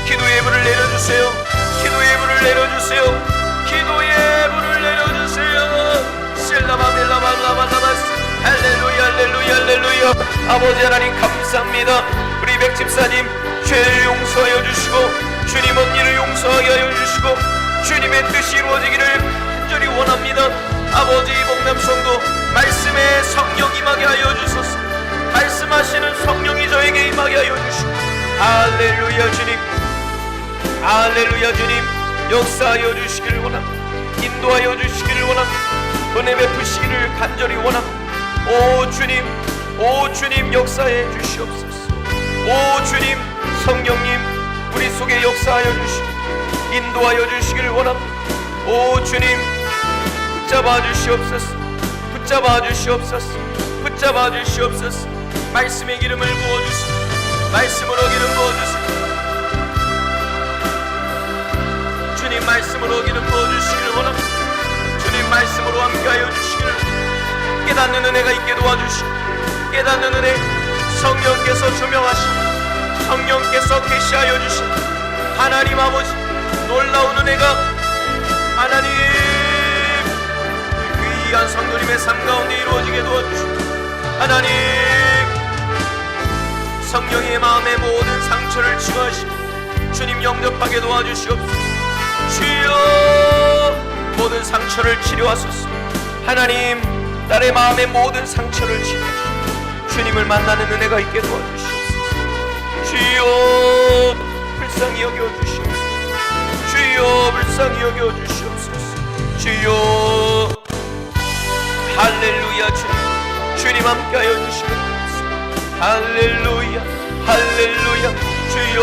기도의 불을 내려주세요. 기도의 불을 내려주세요. 기도의 불을 내려주세요. 셀라바벨라발라발라바스 할렐루야 할렐루야 할렐루야. 아버지 하나님 감사합니다. 우리 백집사님 죄를 용서하여 주시고 주님 언니를 용서하게 하여 주시고 주님의 뜻이 이루어지기를 간절히 원합니다. 아버지 복남성도 말씀에 성령 임하게 하여 주소서. 말씀하시는 성령이 저에게 임하게 하여 주시고 할렐루야 주님, 할렐루야 주님 역사하여 주시기를 원합니다. 인도하여 주시기를 원합니다. 은혜 베푸시기를 간절히 원합니다. 오 주님 역사해 주시옵소서. 오 주님 성령님 우리 속에 역사하여 주시고 인도하여 주시기를 원합니다. 오 주님, 붙잡아 주시옵소서. 붙잡아 주시옵소서. 붙잡아 주시옵소서. 말씀의 기름을 부어주시옵소서. 말씀으로 기름 부어주시옵소서. 주님 말씀으로 기름 부어주시기를 원합니다. 주님 말씀으로 함께하여 주시기를, 깨닫는 은혜가 있게 도와주시고, 깨닫는 은혜, 성령께서 조명하시고 성령께서 계시하여 주시고, 하나님 아버지 놀라운 은혜가 하나님 귀한 성도님의 삶 가운데 이루어지게 도와주시고, 하나님 성령의 마음의 모든 상처를 치유하시고 주님 영접하게 도와주시옵소서. 주여 모든 상처를 치료하소서. 하나님 딸의 마음의 모든 상처를 치료하시고 주님을 만나는 은혜가 있게 도와주시옵소서. 주여 불쌍히 여겨주시옵소서. 주여 불쌍히 여겨주시옵소서. 주여 할렐루야. 주님 함께하여 주시옵소서. 할렐루야 할렐루야. 주여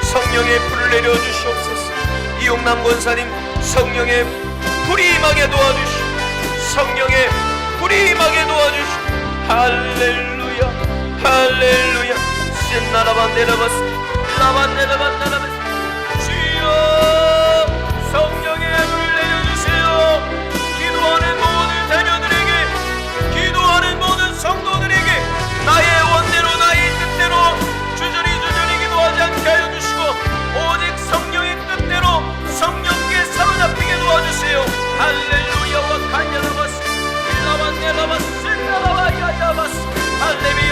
성령의 불을 내려주시옵소서. 이용남 권사님 성령의 불이 임하게 도와주시고, 성령의 불이 임하게 도와주시고, 할렐루야 할렐루야. 신나라반데라바스 라반데라반데라바스. 주여 성령의 불을 내려주세요. 기도하는 모든 자녀들에게, 기도하는 모든 성도들에게 나의 원대로 나의 뜻대로 주저리 기도하지 않게 하여 주시고, 오직 성령의 뜻대로 성령께 사로잡히게 도와주세요. 할렐루야. 와칸야라바스 일라반데라바스 일라바야야바스 할렐루야.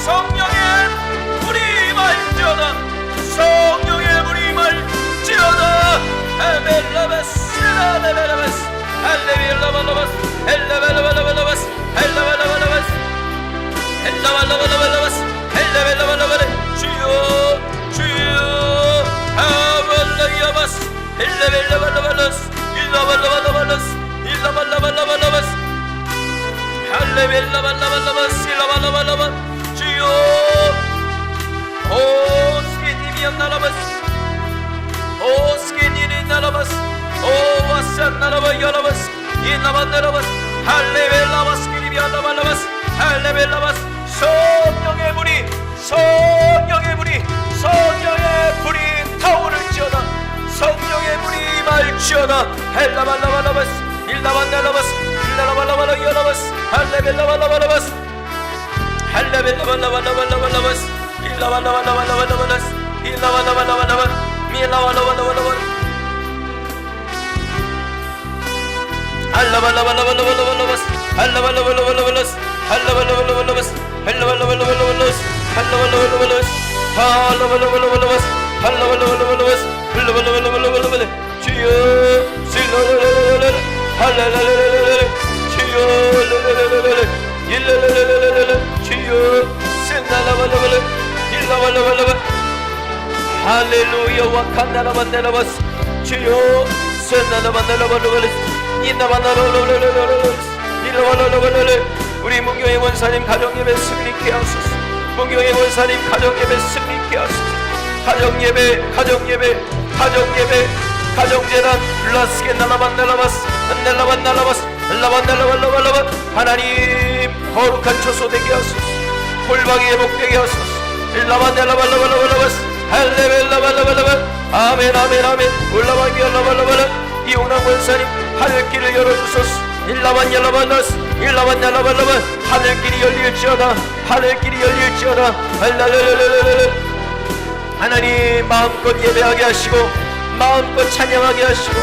성령의 불이 임할지어다. 성령의 불이 임할지어다. 에벨라바스 에벨라바스 할렐루야. 엘라발라발라바스 엘라발라발라바스 엘라발라발라바스 엘라발라발라바스. 주여 주여 아발라야바스 엘라발라발라바스 일라발라발라바스 일라발라발라바스 할렐루야. 일라발라발라바스. 주여 오 스케니미안 나라바스 오 스케니니 나라바스 오 와산 나라바 야라바스 일라반나라바스 할렐루야바스 기리비안 나발라바스 할렐루야바스. 성령의 불이 성령의 불이 성령의 불이 타오를지어다. 성령의 불이 임할지어다. 헬라발라발라바스 일라반나라바스 일라발라발라 야라바스 할렐루야발라발라바스 할렐루야발라발라발라바스 일라발라발라발라바스 일라발라발라발라바스 밀라발라발라발라바스 할라발라발라발라바스 할라발라발라발라바스 할라발라발라바스 할라발라발라바스 할라발라발라바스 할라발라발라바스 할라발라발라바스 할라발라발라바스. 주여 실라라라라라 할라라라라라. 주여 라라라라라 일라라라라라. 주여 신나라발라발라 일라발라발라바 할렐루야. 와칸나라반나라바스. 주여 신나라반나라발라바스 우리 문교의 원사님 가정예배 승리케 하소서. 문교의 원사님 가정예배 승리케 하소서. 가정예배 가정재단 블라스게 날라반날라바스 날라반날라바스 날라반날라발라발라바. 하나님 거룩한 처소 되게 하소서. 골방이 회복되게 하소서. 일라반날라발라발라발라바스 할레벨라발라발라바. 아멘 아멘 아멘. 올라바기 알라발라발라. 이용남 권사님 하늘길을 열어주소서. 일라반얄라발라스 일라반얄라발라바. 하늘길이 열릴지어다. 하늘길이 열릴지어다. 알랄랄랄랄랄. 하나님 마음껏 예배하게 하시고 마음껏 찬양하게 하시고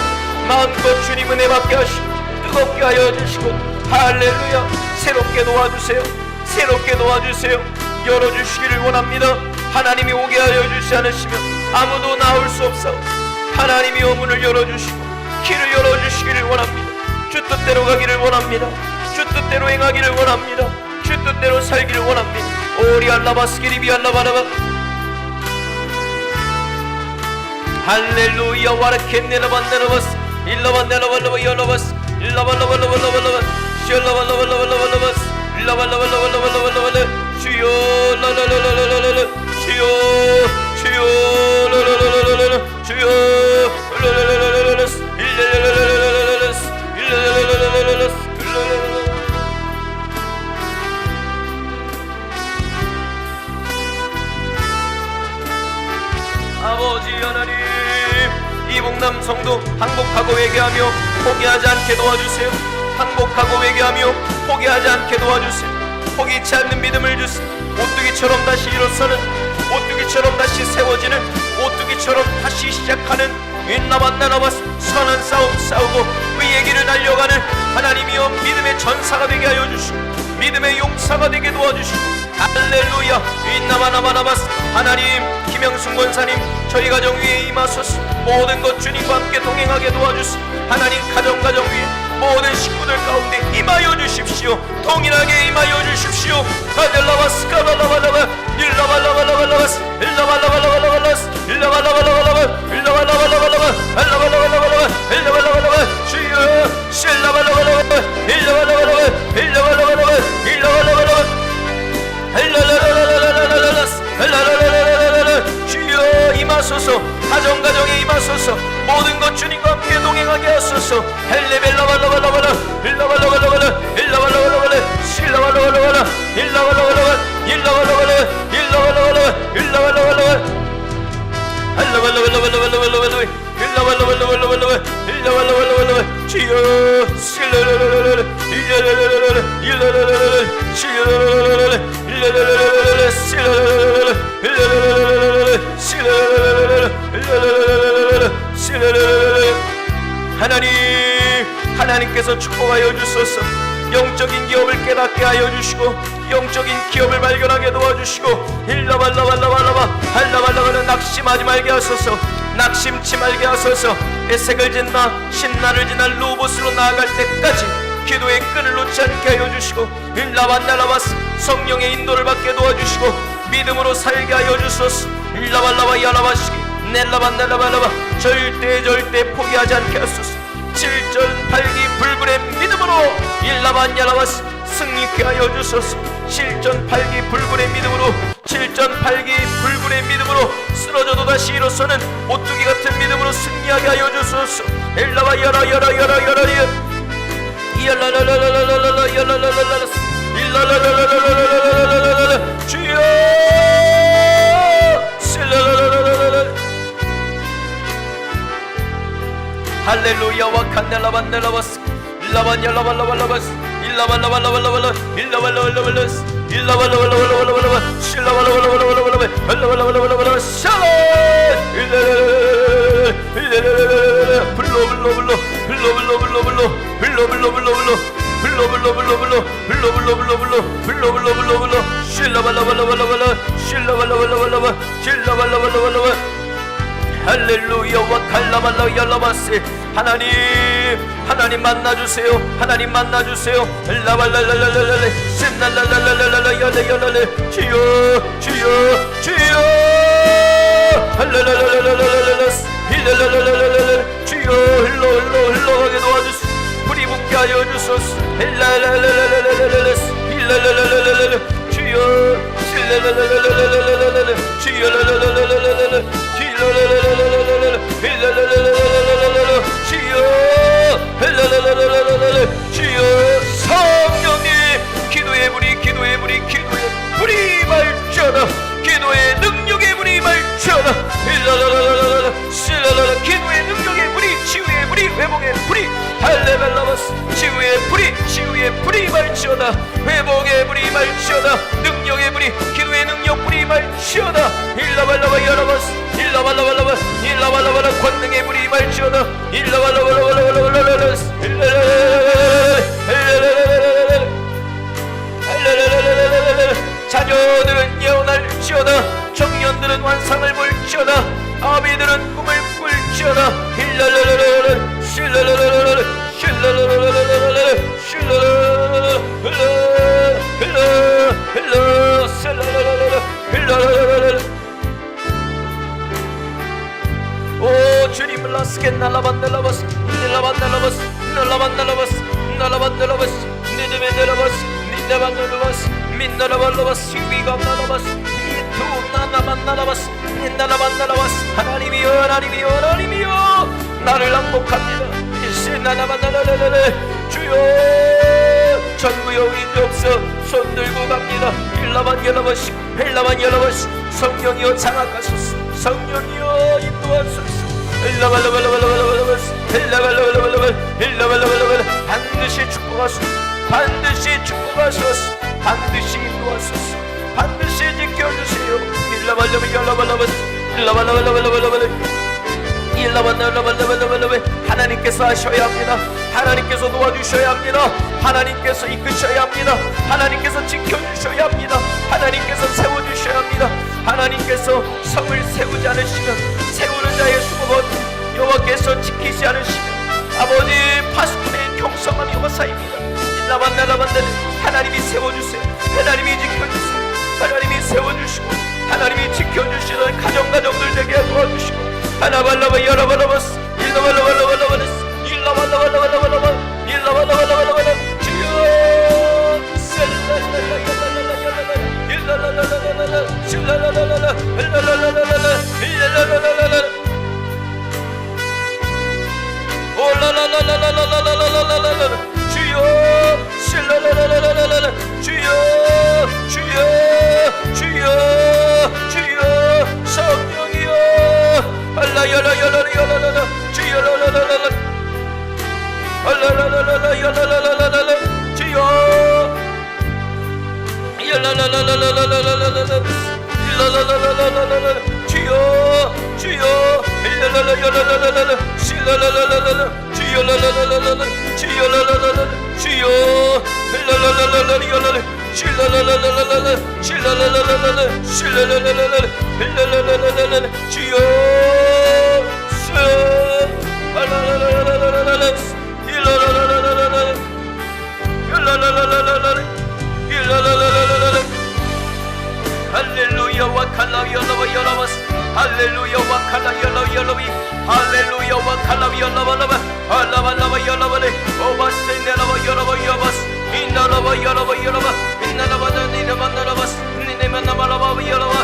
마음껏 주님 은혜 받게 하시고 뜨겁게 하여 주시고 할렐루야. 새롭게 도와주세요. 새롭게 도와주세요. 열어주시기를 원합니다. 하나님이 오게 하여 주시지 않으시면 아무도 나올 수 없사오. 하나님이 오문을 열어주시고 길을 열어주시기를 원합니다. 주 뜻대로 가기를 원합니다. 주 뜻대로 행하기를 원합니다. 주 뜻대로 살기를 원합니다. 오리 알라바스기리비 알라바라바 할렐루야. 와라켄네라반네라바스 일라반네라발라바 열라바스 일라발라발라발라발라바 셜라발라발라발라발라바스 일라발라발라발라발라발라. 주여 라라라라라라 주여 주여 라라라라라 주여 아버지 하나님, 이복남 성도 항복하고 회개하며 포기하지 않게 도와주세요. 항복하고 회개하며 포기하지 않게 도와주세요. 포기치 않는 믿음을 주세요. 오뚜기처럼 다시 일어서는, 오뚜기처럼 다시 세워지는, 오뚜기처럼 다시 시작하는 윈나반나나바 선한 싸움 싸우고 의의 길을 달려가는 하나님이여 믿음의 전사가 되게 하여 주시고 믿음의 용사가 되게 도와주시고 할렐루야. 윈나바나바나바스 하나님, 김영순 권사님 저희 가정 위에 임하소서. 모든 것 주님과 함께 동행하게 도와주시고 하나님 가정 위에 모든 식구들 가운데 임하여 주십시오. 동일하게 임하여 주십시오. 가델라바스 가발라발라바 일라발라발라발라바스 일라발라발라발라바스 일라발라발라발라바 일라발라발라발라바 일라발라발라발라바 일라발라발라바 주여 실라발라발라바 일라발라발라바 일라발라발라바 일라발라발라바 주여 임하소서. 가정에 임하소서. 모든 것 주님과 함께 동행하게 하소서. 헬레벨라발라발라발라 일라발라발라발라 일라발라발라발라 실라발라발라발라 일라발라발라발 일라발라발라 일라발라발라 일라발라발라발 할라발라발라발라발라발라 일라발라발라발라발라 일라발라발라발라 주여 실라라라라라 일라라라라라 일라라라라라 실라라라라라 일라라라라라 실라라라라라 일라라라라라 실라라라라라 일라라라라라 실라라라라라 하나님께서 축복하여 주소서. 영적인 기업을 깨닫게 하여 주시고 영적인 기업을 발견하게 도와주시고 일라발라발라발라바 할라발라발라 낙심하지 말게 하소서. 낙심치 말게 하소서. 에색을 짓나 신나를 지나 로봇으로 나아갈 때까지 기도의 끈을 놓지 않게 하여 주시고 일라반날라바스 성령의 인도를 받게 도와주시고 믿음으로 살게 하여 주소서. 일라발라바 야라바시기 넬라반날라발라바 절대 포기하지 않게 하소서. 7전 8기 불굴의 믿음으로 일라반야라바스 승리케 하여 주소서. 7전 8기 불굴의 믿음으로 7전 8기 불굴의 믿음으로 쓰러져도 다시 일어서는 오뚜기 같은 믿음으로 승리하게 하여 주소서. 일라바 야라 이알라라라라라라라 이알라라라라라 일라라라라라라라라라 주여 실라라라라라라 할렐루야 와칸넬라반넬라바스 일라반얄라발라발라바스 일라발라발라발라발라 일라발라발라발라스 일라발라발라발라발라발라 실라발라발라발라발라발라 일라발라발라발라발라 샬롬 일라라라라라라 불러불러불러불러 실라발라발라발라발라 할렐루야 와칼라발라 yar라바스 하나님 만나주세요. 하나님 만나주세요. 라발랄랄랄랄랄 신랄랄랄랄랄랄 열레 주여 할랄랄랄랄랄랄 힐랄랄랄랄랄 주여 흘러가게 도와주소서. 불이 붙게 하여 주소서. 힐랄랄랄랄랄랄 힐랄랄랄랄랄 주여 실랄랄랄랄랄랄 주여 랄랄랄랄랄랄 주여 성령님 기도의 불이 말지어다. 기도의 능력의 불이 말지어다. 기도의 능력의 불이 치유의 불이 회복의 불이 할레벨라바스 치유의 불이 말지어다. 회복의 불이 말지어다. 능력의 불이 기도의 능력 불이 말지어다. 일라발라바 야라바스 일라발라발라 권능의 불이 말지어다. 자녀들은 예언할지어다. 청년들은 환상을 볼지어다. 아비들은 꿈을 꿀지어다. 오 주님 라스게 날라반달라바스 민나라발라바스 민나라발라바스 민나라발라바스 위가 날라바스 두나나만나라바스 닌나나만나라바스 하나님이여 하나님이여 하나님이여 나를 항복합니다. 이시나나만나라라라 주여 전부여 인도 없어 손 들고 갑니다. 일라만 열라바시 헬라만 열라바시 성령이여 장악하소서 성령이여 인도하소서 반드시 축복하소서 반드시 축복하소서 반드시 인도하소서 반드시 지켜주세요. 하나님께서 하셔야 합니다. 하나님께서 도와주셔야 합니다. 하나님께서 이끄셔야 합니다. 하나님께서 지켜주셔야 합니다. 하나님께서 세워주셔야 합니다. 하나님께서 성을 세우지 않으시면 세우는 자의 수고는 여호와께서 지키지 않으시면 아버지 파수꾼의 경성함이 허사입니다. 하나님이 세워주세요. 하나님이 지켜주세요. 하나님이 세워주시고 하나님이 지켜주시는 가정가정들 되게 도와주시고 하나발라바 여라발라바스 일라발라발라발라바스 일라발라발라발라발라 일라발라발라발라발라 주여 셀랄랄랄랄랄랄랄랄랄 일랄랄랄랄랄랄 실랄랄랄랄라 일랄랄랄랄랄라 일랄랄랄랄랄라 올랄랄랄랄랄랄랄랄랄랄 주여 실랄랄랄랄랄랄 주여 주여 주여 주여 성령이여 알라야라야라야라라라 주여라라라라라 알라라라라야라라라라라 주여 야라라라라라라라라라 일라라라라라라라 주여 주여 일라라라야라라라라 실라라라라라 주여라라라라라 주여라라라라 주여 일라라라라라라라 실라라라라라라 실라라라라라 실라라라라라 일라라라라라라 주여 알라라라라라라라 일라라라라라라 일라라라라라라 일라라라라라 할렐루야 와칼라비올라바 열라바스 할렐루야 와칼라비올라바 열라비 할렐루야 와칼라비올라바라바 알라발라바 열라바레 오바세네라바 열라바 여바스 인나라바 열라바 열라바 인나라바다 니나만나라바스 니네만나바라바 열라바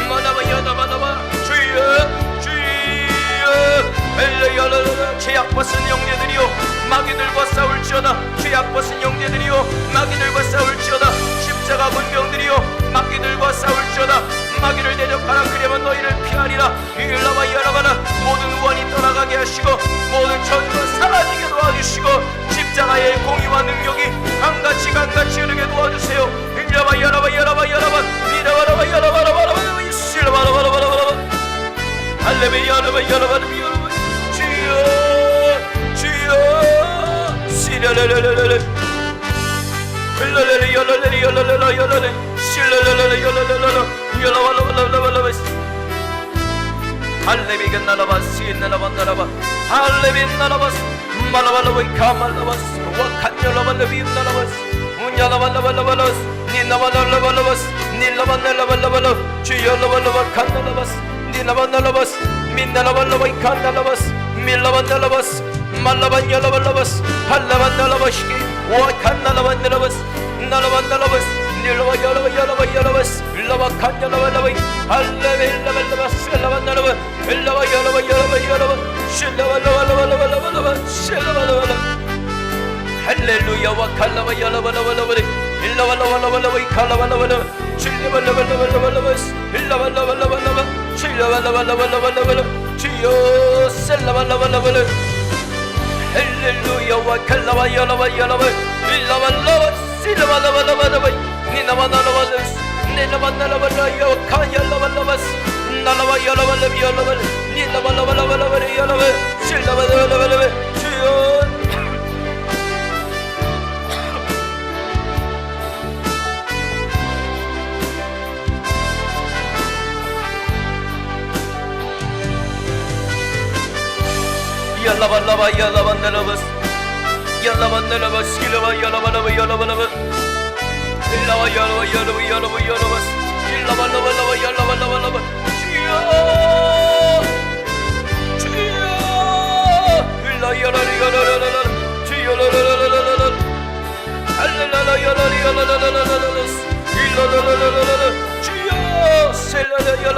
마나바 여다바라바 주여 주여 엘레야라라 죄악벗은 영녀들이여 마귀들과 싸울지어다 죄악벗은 영녀들이여 마귀들과 싸울지어다 십자가 문병들이여 마귀들과 싸울지어다 마귀를 대적하라 그러면 너희를 피하리라 일라바 열라바라 모든 우환이 떠나가게 하시고 모든 저주가 사라지게 도와주시고 십자가의 공의와 능력이 강같이 흐르게 도와주세요. 일라바 열라바 열라바 열라바 니라바라바 열라바라바라바 이실라바라바라바라바 할레베 열라바 열라바 주여 주여 시라라라라라 일라라라 열라라라 열라라라 열라라 실라라라라 열라라라 열라바라바라바라바 할레비가 나라바스 나라바나라바 할레비 나라바스 말라발라바 카말라바스 와칸열라발라비 나라바스 운야라발라발라발라스 니나발라발라바스 닐라발라발라발라 주열라발라바 칸나라바스 니나발라바스 민나라발라바 칸나라바스 밀라발라바스 말라반열라발라바스 할라반나라바시기 와칸나라반나라바스 나라반나라바스 닐라바 열라바 열라바 열라바스 일라바 칸열라발라바 할레베 일라발라바스 일라반나라바 일라바 열라바 열라바 열라바 실라발라발라발라발라바 실라발라발라 할렐루야 와칼라바 열라발라발라바 일라발라발라발라바 칼라발라발라 실라발라발라발라발라바스 일라발라발라발라바 실라발라발라발라발라바 주여 셀라발라발라발라 할렐루야 와칼라바 열라바 열라바 일라발라바 실라발라발라발라바 니나바나라발라스 니나바나라발라요 칸열라발라바스 나라바 열라발라비 열라발라 니나발라발라발라바 열라바 실라발라발라발라 주여 열라발라바 열라반나라바스 열라반나라바스 길라바 열라발라바 열라발라바 일라바 열라바 열라바 열라바 열라바스 일라발라발라바 열라발라발라바 주여 주여 일라 열라리 열라라라라 주여 열라라라라라 할렐라라 열라리 열라라라라라 일라라라라라 주여 셀라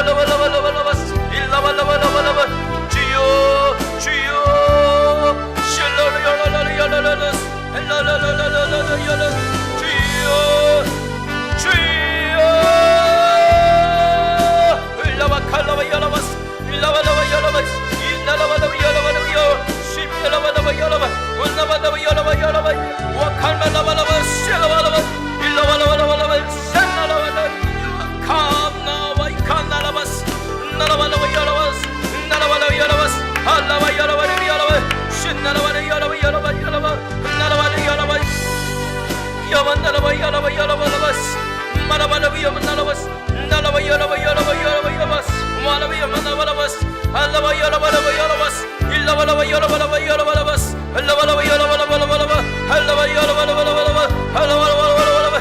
일라발라발라발라바스 일라발라발라발라바 주여 주여 샬라라라라라라라스 엘라라라라라라라 주여 주여 일라바칼라바야라바스 일라발라바야라바스 일라라발라바야라바야 심야라발라바야라바 올라발라바야라바야라바 와칼라발라바스 샬라발라바 일라발라발라발라바 샬라라발라 캄나바이칸나라바스 나라발라바야라바스 나라발라바야라바스 알라바야라바야라바 신나라바야라바야라바야라바 나라발라야라바 야만나라바야라바야라바라바스 마라발라바야만나라바스 나라바야라바야라바야라바야라바스 마라바야만나바라바스 알라바야라바라바야라바스 일라발라바야라바라바야라바라바스 알라발라바야라바라바라바라바 알라바야라바라바라바라바 알라발라바라바라바라바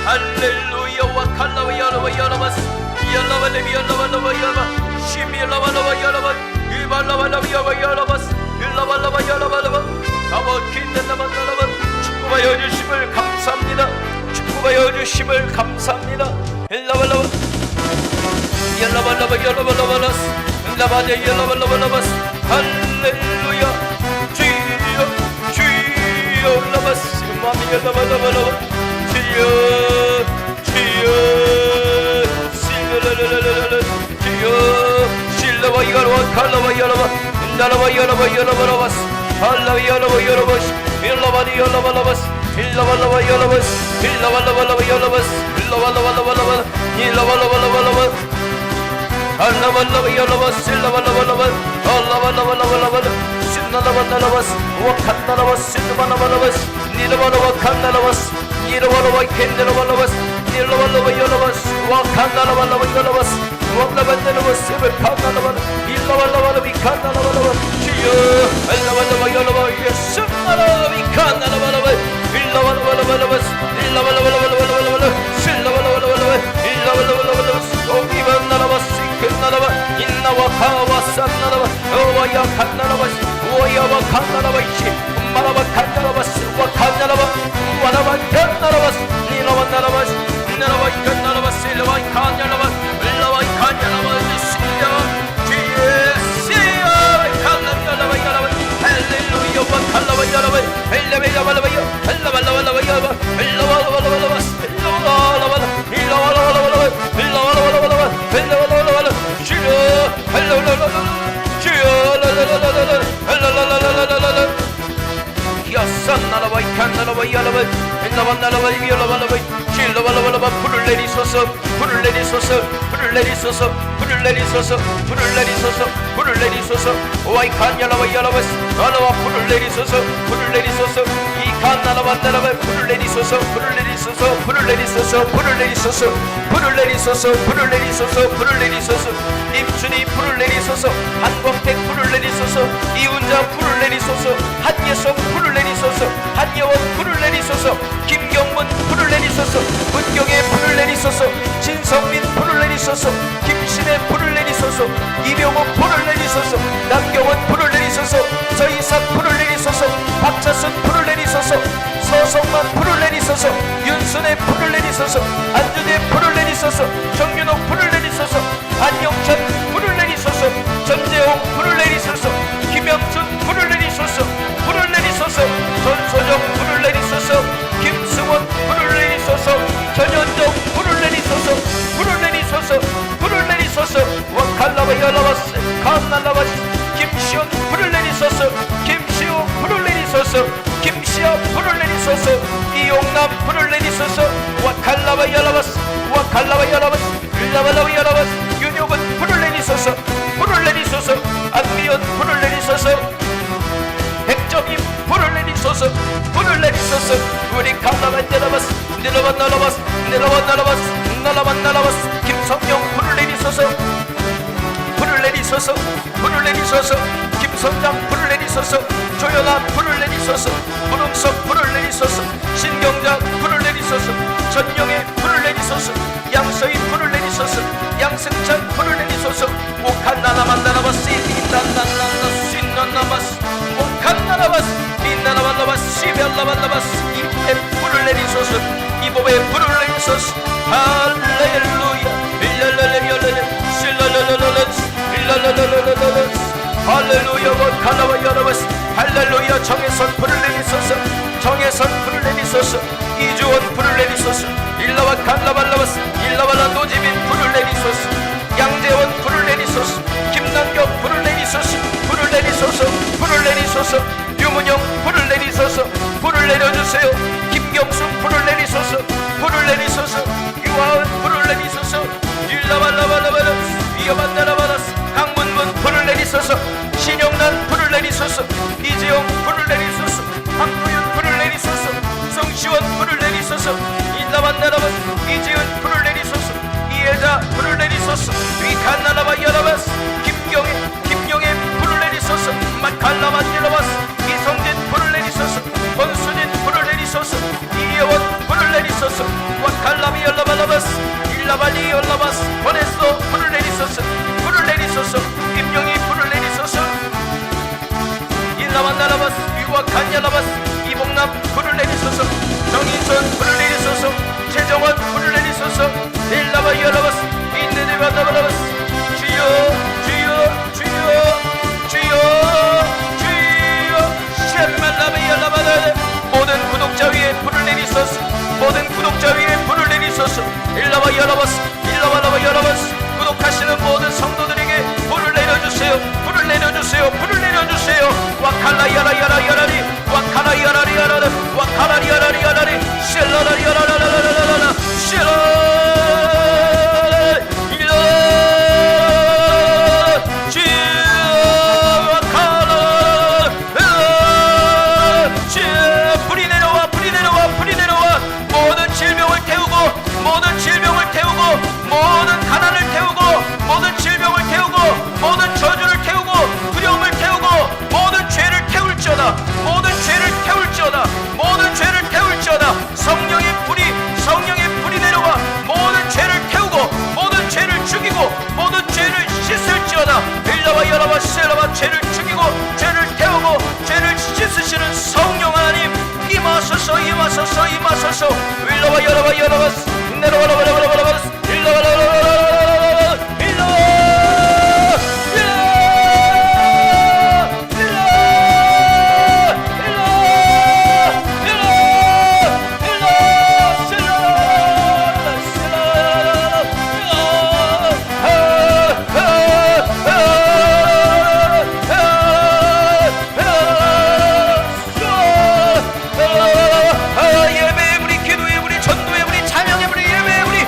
할렐루야 와칼라바야라바야라바스 야라발레비야라발라바야라바 시미라발라바야라바 이발라발라바야라바스 일라발라바야라발라바 아버킨데나발라바 축복하여 주심을 감사합니다. 축복하여 주심을 감사합니다. 일라발라바 야라발라바야라발라바라스 일라바데 야라발라바라바스 할렐루야 주여 주여 라바스 마미야라발라바라바 주여 주여 실라라라라라 주여 실라바이가라바 칼라바이가라바 나라바이가라바이가라바라바스 할라바이가라바이가라바스 일라바디야라바라바스 일라발라바이가라바스 일라발라발라바이가라바스 일라발라발라발라바 일라발라발라발라바 할라발라바이가라바스 일라발라발라바 할라발라발라발라바 신나라발라바스 와칸나라바스 신나발라발라바스 니라발라바 칸나라바스 이라발라바 캔나라발라바스 일라발라바이가라바스 와칸나라발라바이가라바스 와라발라바스 칸나라발라 일라발라발라비칸나라발라바 주여 알라발라바이가라바 예수나라비칸나라발라바 일라발라발라발라바스 일라발라발라발라발라발라 실라발라발라발라바 일라발라발라발라바스 오기반나라바스 캔나라바 인나와카와산나라바 오와야칸나라바스 오와야와칸나라바이시 마라바칸나라바스 와칸나라바 와라바칸나라바스 니라반나라바스 나라바이칸나라바스 일라바이칸나라바스 일라바이칸나라바스 시야 지에시야 칸나라바이카라바 할렐루야 와칼라바이카라바 헬레베야발라바야 헬라발라발라바야바 일라발라발라바스 일라발라발라 일라발라발라발라 일라발라발라발라 일라발라발라 주여 할랄랄랄라 주여 랄랄랄랄라 할랄랄랄랄라 야산나라바이칸나라바야라바 일라반나라바이비야라발라바 실라발라발라바 불을 내리소서 불을 내리소서 불을 내리소서 불을 내리소서 불을 내리소서 불을 내리소서 와이칸야라바야라바스 알라와 불을 내리소서 불을 내리소서 이칸나라반나라바 불을 내리소서 불을 내리소서 불을 내리소서 불을 내리소서 불을 내리소서 불을 내리소서 불을 내리소서 임순이 불을 내리소서 한광택 불을 내리소서 이훈자 불을 내리소서 한예성 불을 내리소서 한여원 불을 내리소서 김경문 불을 내리소서 문경의 불을 내리소서 진성민 불을 내리소서 김신의 불을 내리소서 이병호 불을 내리소서 남경원 불을 내리소서 서이삭 불을 내리소서 박자순 불을 내리소서 서성만 불을 내리소서 윤순의 불을 내리소서 안준의 불을 내리소서 정윤옥 불을 내리소서 안영찬 불을 내리소서 전재홍 불을 내리소서 김영순 불을 내리소서 불을 내리소서 전소정 불을 내리소서 김승원 불을 내리소서 전현정 불을 내리소서 불을 내리소서 불을 내리소서 와칼라바야라바스 칸날라바스 김시온 불을 내리소서 김시오 불을 내리소서 김시아 불을 내리소서 이용 용남 불을 내리소서. 와칼라바 야라바스 와칼라바 야라바스 일라발라바 야라바스 윤욕은 불을 내리소서. 불을 내리소서. 안미연 불을 내리소서. 백정임 불을 내리소서. 불을 내리소서. 우리 칼라바 야라바스 내려반 나라바스 내려반 나라바스 나라반 나라바스 김성령 불을 내리소서. 불을 내리소서. 불을 내리소서. 김선장 불을 내리소서. 조연아 불을 내리소서. 구름석 불을 내리소서. 신경장 불을 내리소서. 전영의 불을 내리소서. 양서희 불을 내리소서. 양승찬 불을 내리소서. 오칸나나만나나바스 이난나나나 신나나바스 오칸나나바스 민나나만나바스 시벨라만나바스 이에 불을 내리소서. 이복에 불을 내리소서. 할렐루야 일랄랄랄랄랄 실랄랄랄랄 일랄랄랄랄랄 할렐루야 오칸나바 야라바스 할렐루야 정혜선 불을 내리소서. 정혜선 불을 내리소서. 이주원 불을 내리소서. 일라와 칼라발라바스 일라발라 노지민 불을 내리소서. 양재원 불을 내리소서. 김남경 불을 내리소서. 불을 내리소서. 불을 내리소서. 유문영 불을 내리소서. 불을 내려주세요. 김경순 불을 내리소서. 불을 내리소서. 유아은 불을 내리소서. 일라발라발라발라 이어만나라바라스 강문문 불을 내리소서. 신영란 불을 내리소서. 이재용 불을 내리소서. 박도윤 불을 내리소서. 성시원 불을 내리소서. 일라만나라바스 이지은 불을 내리소서. 이혜자 불을 내리소서. 위칸나라바 야라바스 김용의 불을 내리소서. 마칼라만 야라바스 이성진 불을 내리소서. 권수진 불을 내리소서. 이예원 불을 내리소서. 와칼라비 열라발라바스 일라발리 열라바스 권에서 불을 내리소서. 불을 내리소서. 김용희 불을 내리소서. 일라만나라바스 위와칸 야라바스 이봉남 불을 내리소서. 정인선 불을 내리소서. 최정원 불을 내리소서. 일라바 야라바스 인네데바다바라바스 주여 주여 주여 주여 주여 셰말라바 야라바다 모든 구독자 위에 불을 내리소서. 모든 구독자 위에 불을 내리소서. 일라바 야라바스 일라바라바 야라바스 구독하시는 모든 성도들에게 불을 내려주세요. 불을 내려주세요. 불을 내려주세요. 와칼라 야라 야라 야라리 와칼라 야라리 야라리 와칼라 야라리 야라리 셀라라리 야라라라라라라 셀라 모든 질병을 태우고 모든 가난을 태우고 모든 질병을 태우고 모든 저주를 태우고 두려움을 태우고 모든 죄를 태울지어다. 모든 죄를 태울지어다. 모든 죄를 태울지어다. 성령의 불이 내려와 모든 죄를 태우고 모든 죄를 죽이고 모든 죄를 씻을지어다. 일라와 여라와 셀라와 죄를 죽이고 죄를 태우고 죄를 씻으시는 성령 하나님 임하소서 임하소서 임하소서. 일라와 여라와 여라와 내려와라와라와라와라 일라와라와라와라 일라와 예배의 불이 기도의 불이 전도의 불이 찬양의 불이 예배의 불이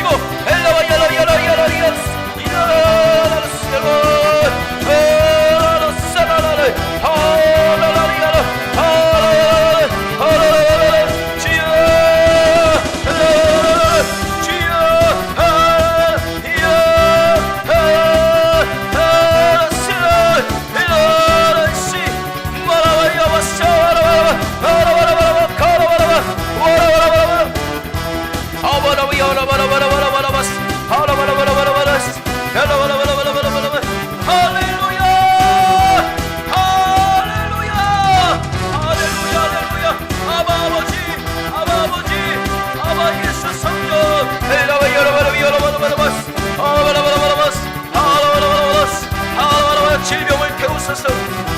주시고 엘라와 열어 열어 열어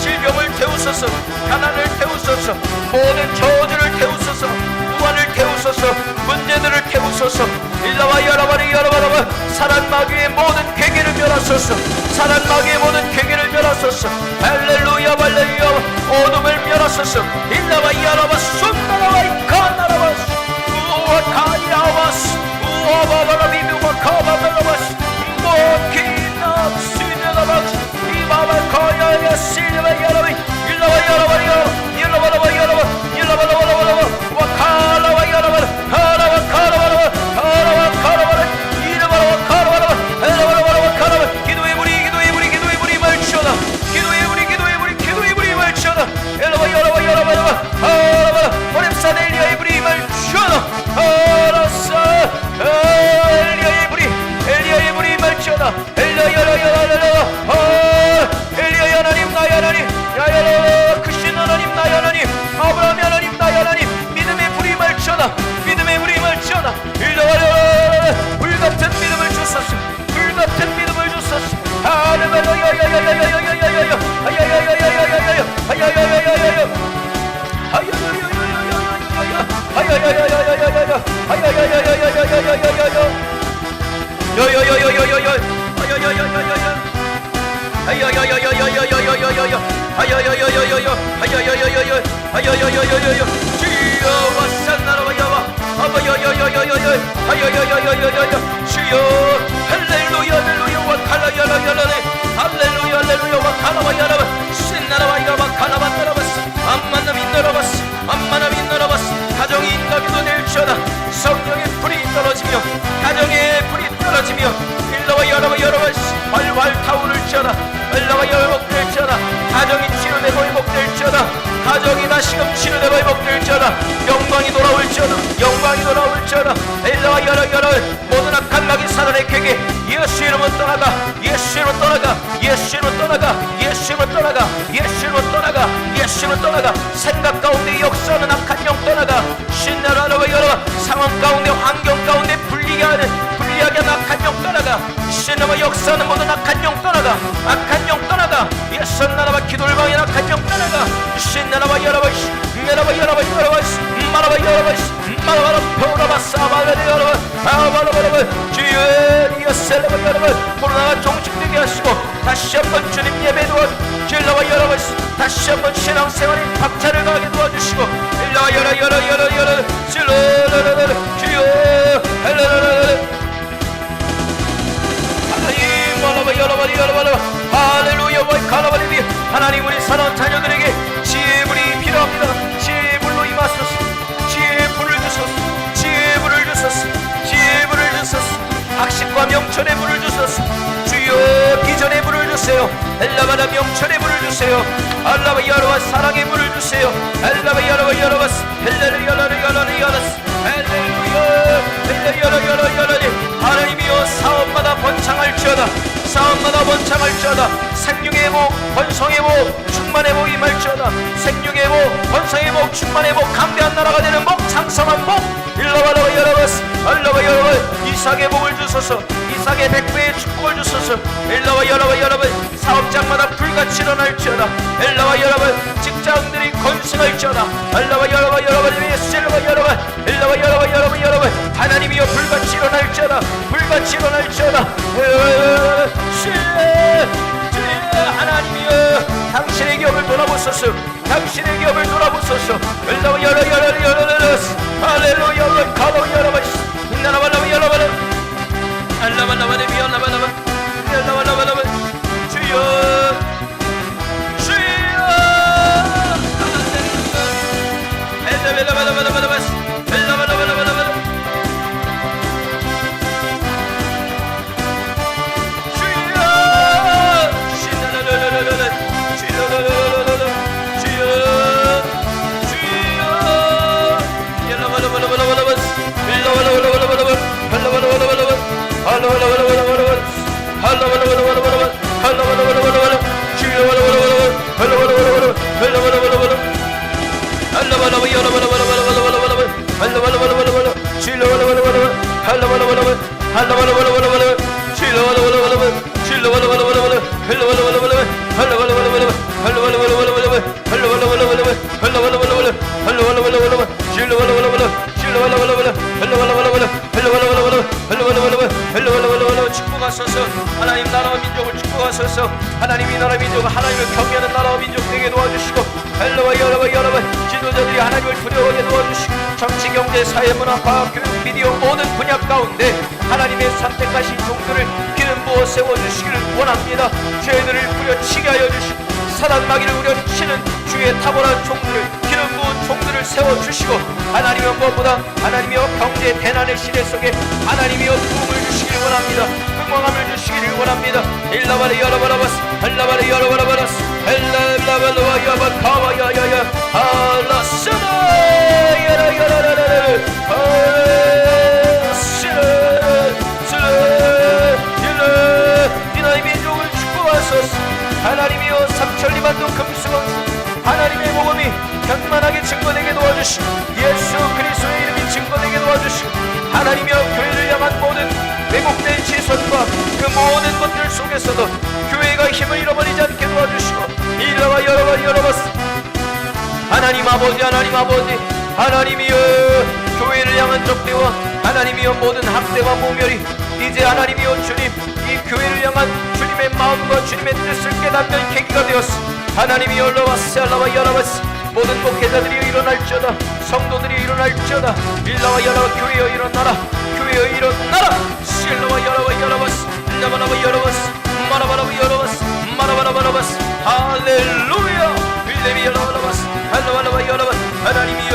질병을 태우소서, 가난을 태우소서, 모든 저주를 태우소서, 무한을 태우소서, 문제들을 태우소서. 일라와 여러분이 여러분 사란 마귀의 모든 괴계를 멸하소서, 사란 마귀의 모든 괴계를 멸하소서. 할렐루야 할렐루야. 어둠을 멸하소서. 일라와 여러분 순나라와 이카나라와 우와 가이라와스 우와 바바라비우와 카바바라와스 모키나 시네라와스 이바바 거야야 시네라 여러분 일라와 여러분 일라와 여러분 일라와 와카라와 여러분 하라와 카라와 하라와 카라와 이라와 카라와 하라와 카라와 기도의 불이 말쳐라. 기도의 불이 말쳐라. 일라와 여러분 하라와 오렘산 엘리야의 불이 말쳐라. 알았어 엘리야의 불이 말쳐라. 엘리야 하나님 나의 하나님 야야라 크신 하나님 나의 하나님 아브라함의 하나님 나의 하나님 믿음의 불이 말쳐라. 믿음의 불이 말쳐라. 불같은 믿음을 주소서. 불같은 믿음을 주소서. 가정이 인가비도 될지어다. 성령의 불이 떨어지며 가정의 불이 떨어지며 일러와 여러분 활활 타오를지어다. 일러와 여러분 될지어다. 가정이 치유되고 회복될지어다. 가정이 다시금 치유되고 회복될지어다. 영광이 돌아올지어다. 일러와 여러분 모든 악한 마귀 사단의 괴계 예수 이름으로 떠나가. 예수 이름으로 떠나가. 생각 가운데 역사하는 악한 영 떠나가. 신나라와 여러분 상황 가운데 환경 가운데 불리하게 하는 악한 영 떠나가. 신나와 역사하는 모든 악한 영 떠나가. 악한 영 떠나가. 예수 나라와 기도를 방해하는 악한 영 떠나가. 신나라와 여러분 코로나가 종식되게 하시고 다시 한번 주님 예배 도와주시고 여러분 다시 한번 신앙생활에 박차를 가하게 도와주시고 일러와 여러 주여 할렐루야 가라바리비 하나님 우리 사랑하는 자녀들에게 지혜의 불이 필요합니다. 지혜의 불로 임하소서. 지혜의 불을 주소서. 학식과 명철의 불을 주소서. 주여 비전의 불을 주세요. 엘라바라 명철의 불을 주세요. 알라바 여러와 사랑의 불을 주세요. 엘라바 여러와 하나님이여 사업마다 번창할지어다. 생명의 복 번성의 복 충만의 복이 임할지어다. 생명의 복 번성의 복 충만의 복 강대한 나라가 되는 복 장성한 복 일러바라 여러분 이삭의 복을 주소서. 이삭의 100배의 축복을 주소서. 일러와 여러분 사업장마다 불같이 일어날지어다. 일러와 여러분 직장들이 건승할지어다. 일러와 여러분 하나님이여 불같이 일어날지어다. 하나님이여 당신의 기업을 돌아보소서. 일러와 여러분 할렐루야 가로 여러분 나라와 여러분 축복하소서. 하나님 나라와 민족을 축복하소서. 하나님이 나라 민족을 하나님을 경외하는 나라와 민족 되게 도와주시고 여러분 지도자들이 하나님을 두려워하게 도와주시고 정치, 경제, 사회, 문화, 과학, 교육, 미디어 모든 분야 가운데 하나님의 선택하신 종들을 기름 부어 세워주시기를 원합니다. 죄들을 뿌려치게 하여 주시고 사단 마귀를 우려치는 주의 탁월한 종들을 기름 부은 종들을 세워주시고 하나님의 무엇보다 하나님이여 경제 대난의 시대 속에 하나님이여 도움을 주시기를 원합니다. 평강함을 주시기를 원합니다. 일라바리 여러바라바스 할라바리 여러바라바라스 헬라바라바 야바카와야야야 알라스나 야라야라라라 이나의 민족을 축복하소서. 하나님이여 삼천리만도 금수강사 하나님의 복음이 견만하게 증거되게 도와주시고 예수 그리스도의 이름이 증거되게 도와주시고 하나님이여 교회를 향한 모든 왜곡된 시선과 그 모든 것들 속에서도 교회가 힘을 잃어버리지 않게 도와주시고 일러와 여러분 하나님 아버지 하나님이여 교회를 향한 적대와 하나님이여 모든 학대와 모멸이 이제 하나님이여 주님 이 교회를 향한 주님의 마음과 주님의 뜻을 깨닫는 계기가 되었어. 하나님이여 올라와 여러바스 모든 목회자들이 일어날지어다 성도들이 일어날지어다 일러와 여러분 교회여 일어나라 교회여 일어나라 실러와 여러바스 일러바라바 여러바스 마라바라바 여러바스 마라바라바라바스 할렐루야 빌레비 여러바라바스 할라바라바 여러바스 하나님이여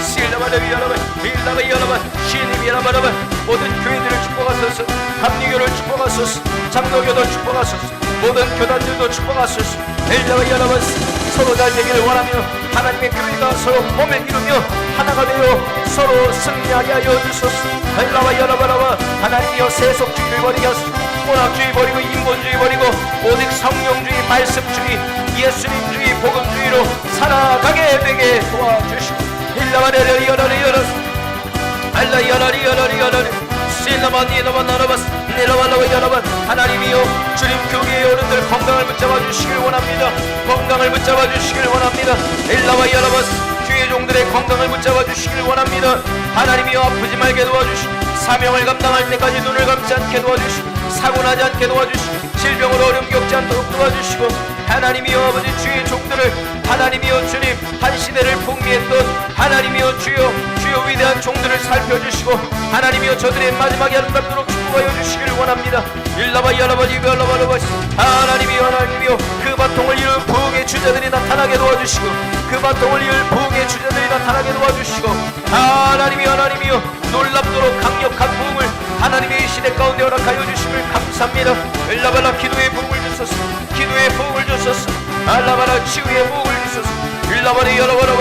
실러바라비 여러바스 일라바 여러바스 시니비 여러바라바 모든 교회들을 축복하소서. 감리교를 축복하소서. 장로교도 축복하소서. 모든 교단들도 축복하소서. 일라바 여러바스 서로 잘 되기를 원하며 하나님의 교회가 서로 몸에 이루며 하나가 되어 서로 승리하게 하여 주소서. 일라바 여러바라바 하나님이여 세속주의를 버리게 하소서. 문학주의 버리고 인본주의 버리고 오직 성령주의 말씀주의 예수님주의 복음주의로 살아가게 되게 도와주시고 일라바레레 여러리 알라 여러리 실라바니 여러분 하나님이여 주님 교계의 어른들 건강을 붙잡아 주시길 원합니다. 건강을 붙잡아 주시길 원합니다. 일라와 여러분 주의 종들의 건강을 붙잡아 주시길 원합니다. 하나님이여 아프지 말게 도와주시고 사명을 감당할 때까지 눈을 감지 않게 도와주시고 사고나지 않게 도와주시고 질병으로 어려움 겪지 않도록 도와주시고 하나님이여 아버지 주의 종들을 하나님이여 주님 한 시대를 풍미했던 하나님이여 주여 위대한 종들을 살펴주시고 하나님이여 저들의 마지막이 아름답도록 축복하여 주시기를 원합니다. 일라바 여러바지 하나님이여 그 바통을 이을 부흥의 주자들이 나타나게 도와주시고 그 바통을 이을 부흥의 주자들이 나타나게 도와주시고 하나님이여 놀랍도록 강력한 부흥을 하나님의 시대 가운데 허락하여 주심을 감사합니다. 일라바라 기도의 부흥을 주소서. 기도의 부흥을 주소서. 알라바라 치유의 부흥을 주소서. 일라바리 여러바라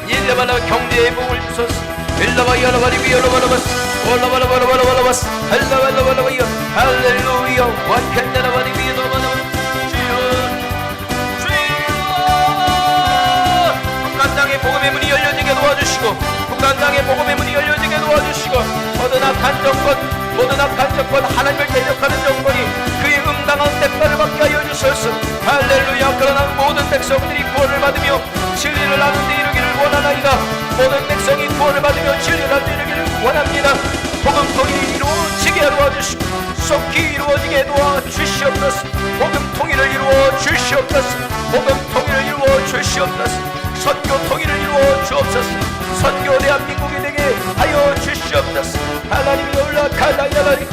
일라바라 경제의 복을 주소서. 일라바 여러바리 여러바라바스 올라바라바라바라바라바스 할라바라바라바여 할렐루야 완캔다라바리 여러바라바 북한 땅의 복음의 문이 열려지게 도와주시고 북한 땅의 복음의 문이 열려지게 도와주시고 모든 악한 정권 하나님을 대적하는 정권이 그의 응당한 대가를 받게 하여 주소서. 할렐루야. 그러나 모든 백성들이 구원을 받으며 진리를 아는 데 이르기를 원하나이다. 모든 백성이 구원을 받으며 진리를 아는 데 이르기를 원합니다. 복음 통일이 이루어지게 도와주시고 속히 이루어지게 도와주시옵소서. 복음 통일을 이루어 주시옵소서. 복음 통일을 이루어 주시옵소서. 선교 통일을 이루어 주옵소서. 선교 대한민국이 되게 하여 주시옵소서. 하나님이 올라갈라야라리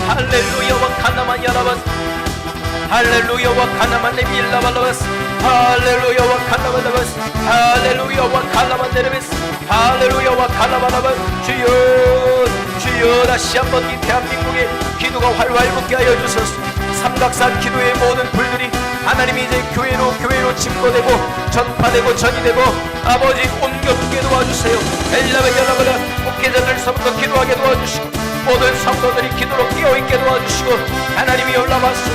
할렐루야 와카나마 야라바스 할렐루야 와카나마 네빌라발라바스 할렐루야 와카나발라바스 할렐루야 와카나마 네레베스 할렐루야 와카나발라바스 주여 다시 한번 이 대한민국의 기도가 활활 붙게 하여 주소서. 삼각산 기도의 모든 불들이 하나님이 이제 교회로 증거되고 전파되고 전이되고 아버지 옮겨주게 도와주세요. 엘라베야라바라 목회자들서부터 기도하게 도와주시고 모든 성도들이 기도로 깨어있게 도와주시고 하나님이 올라왔소.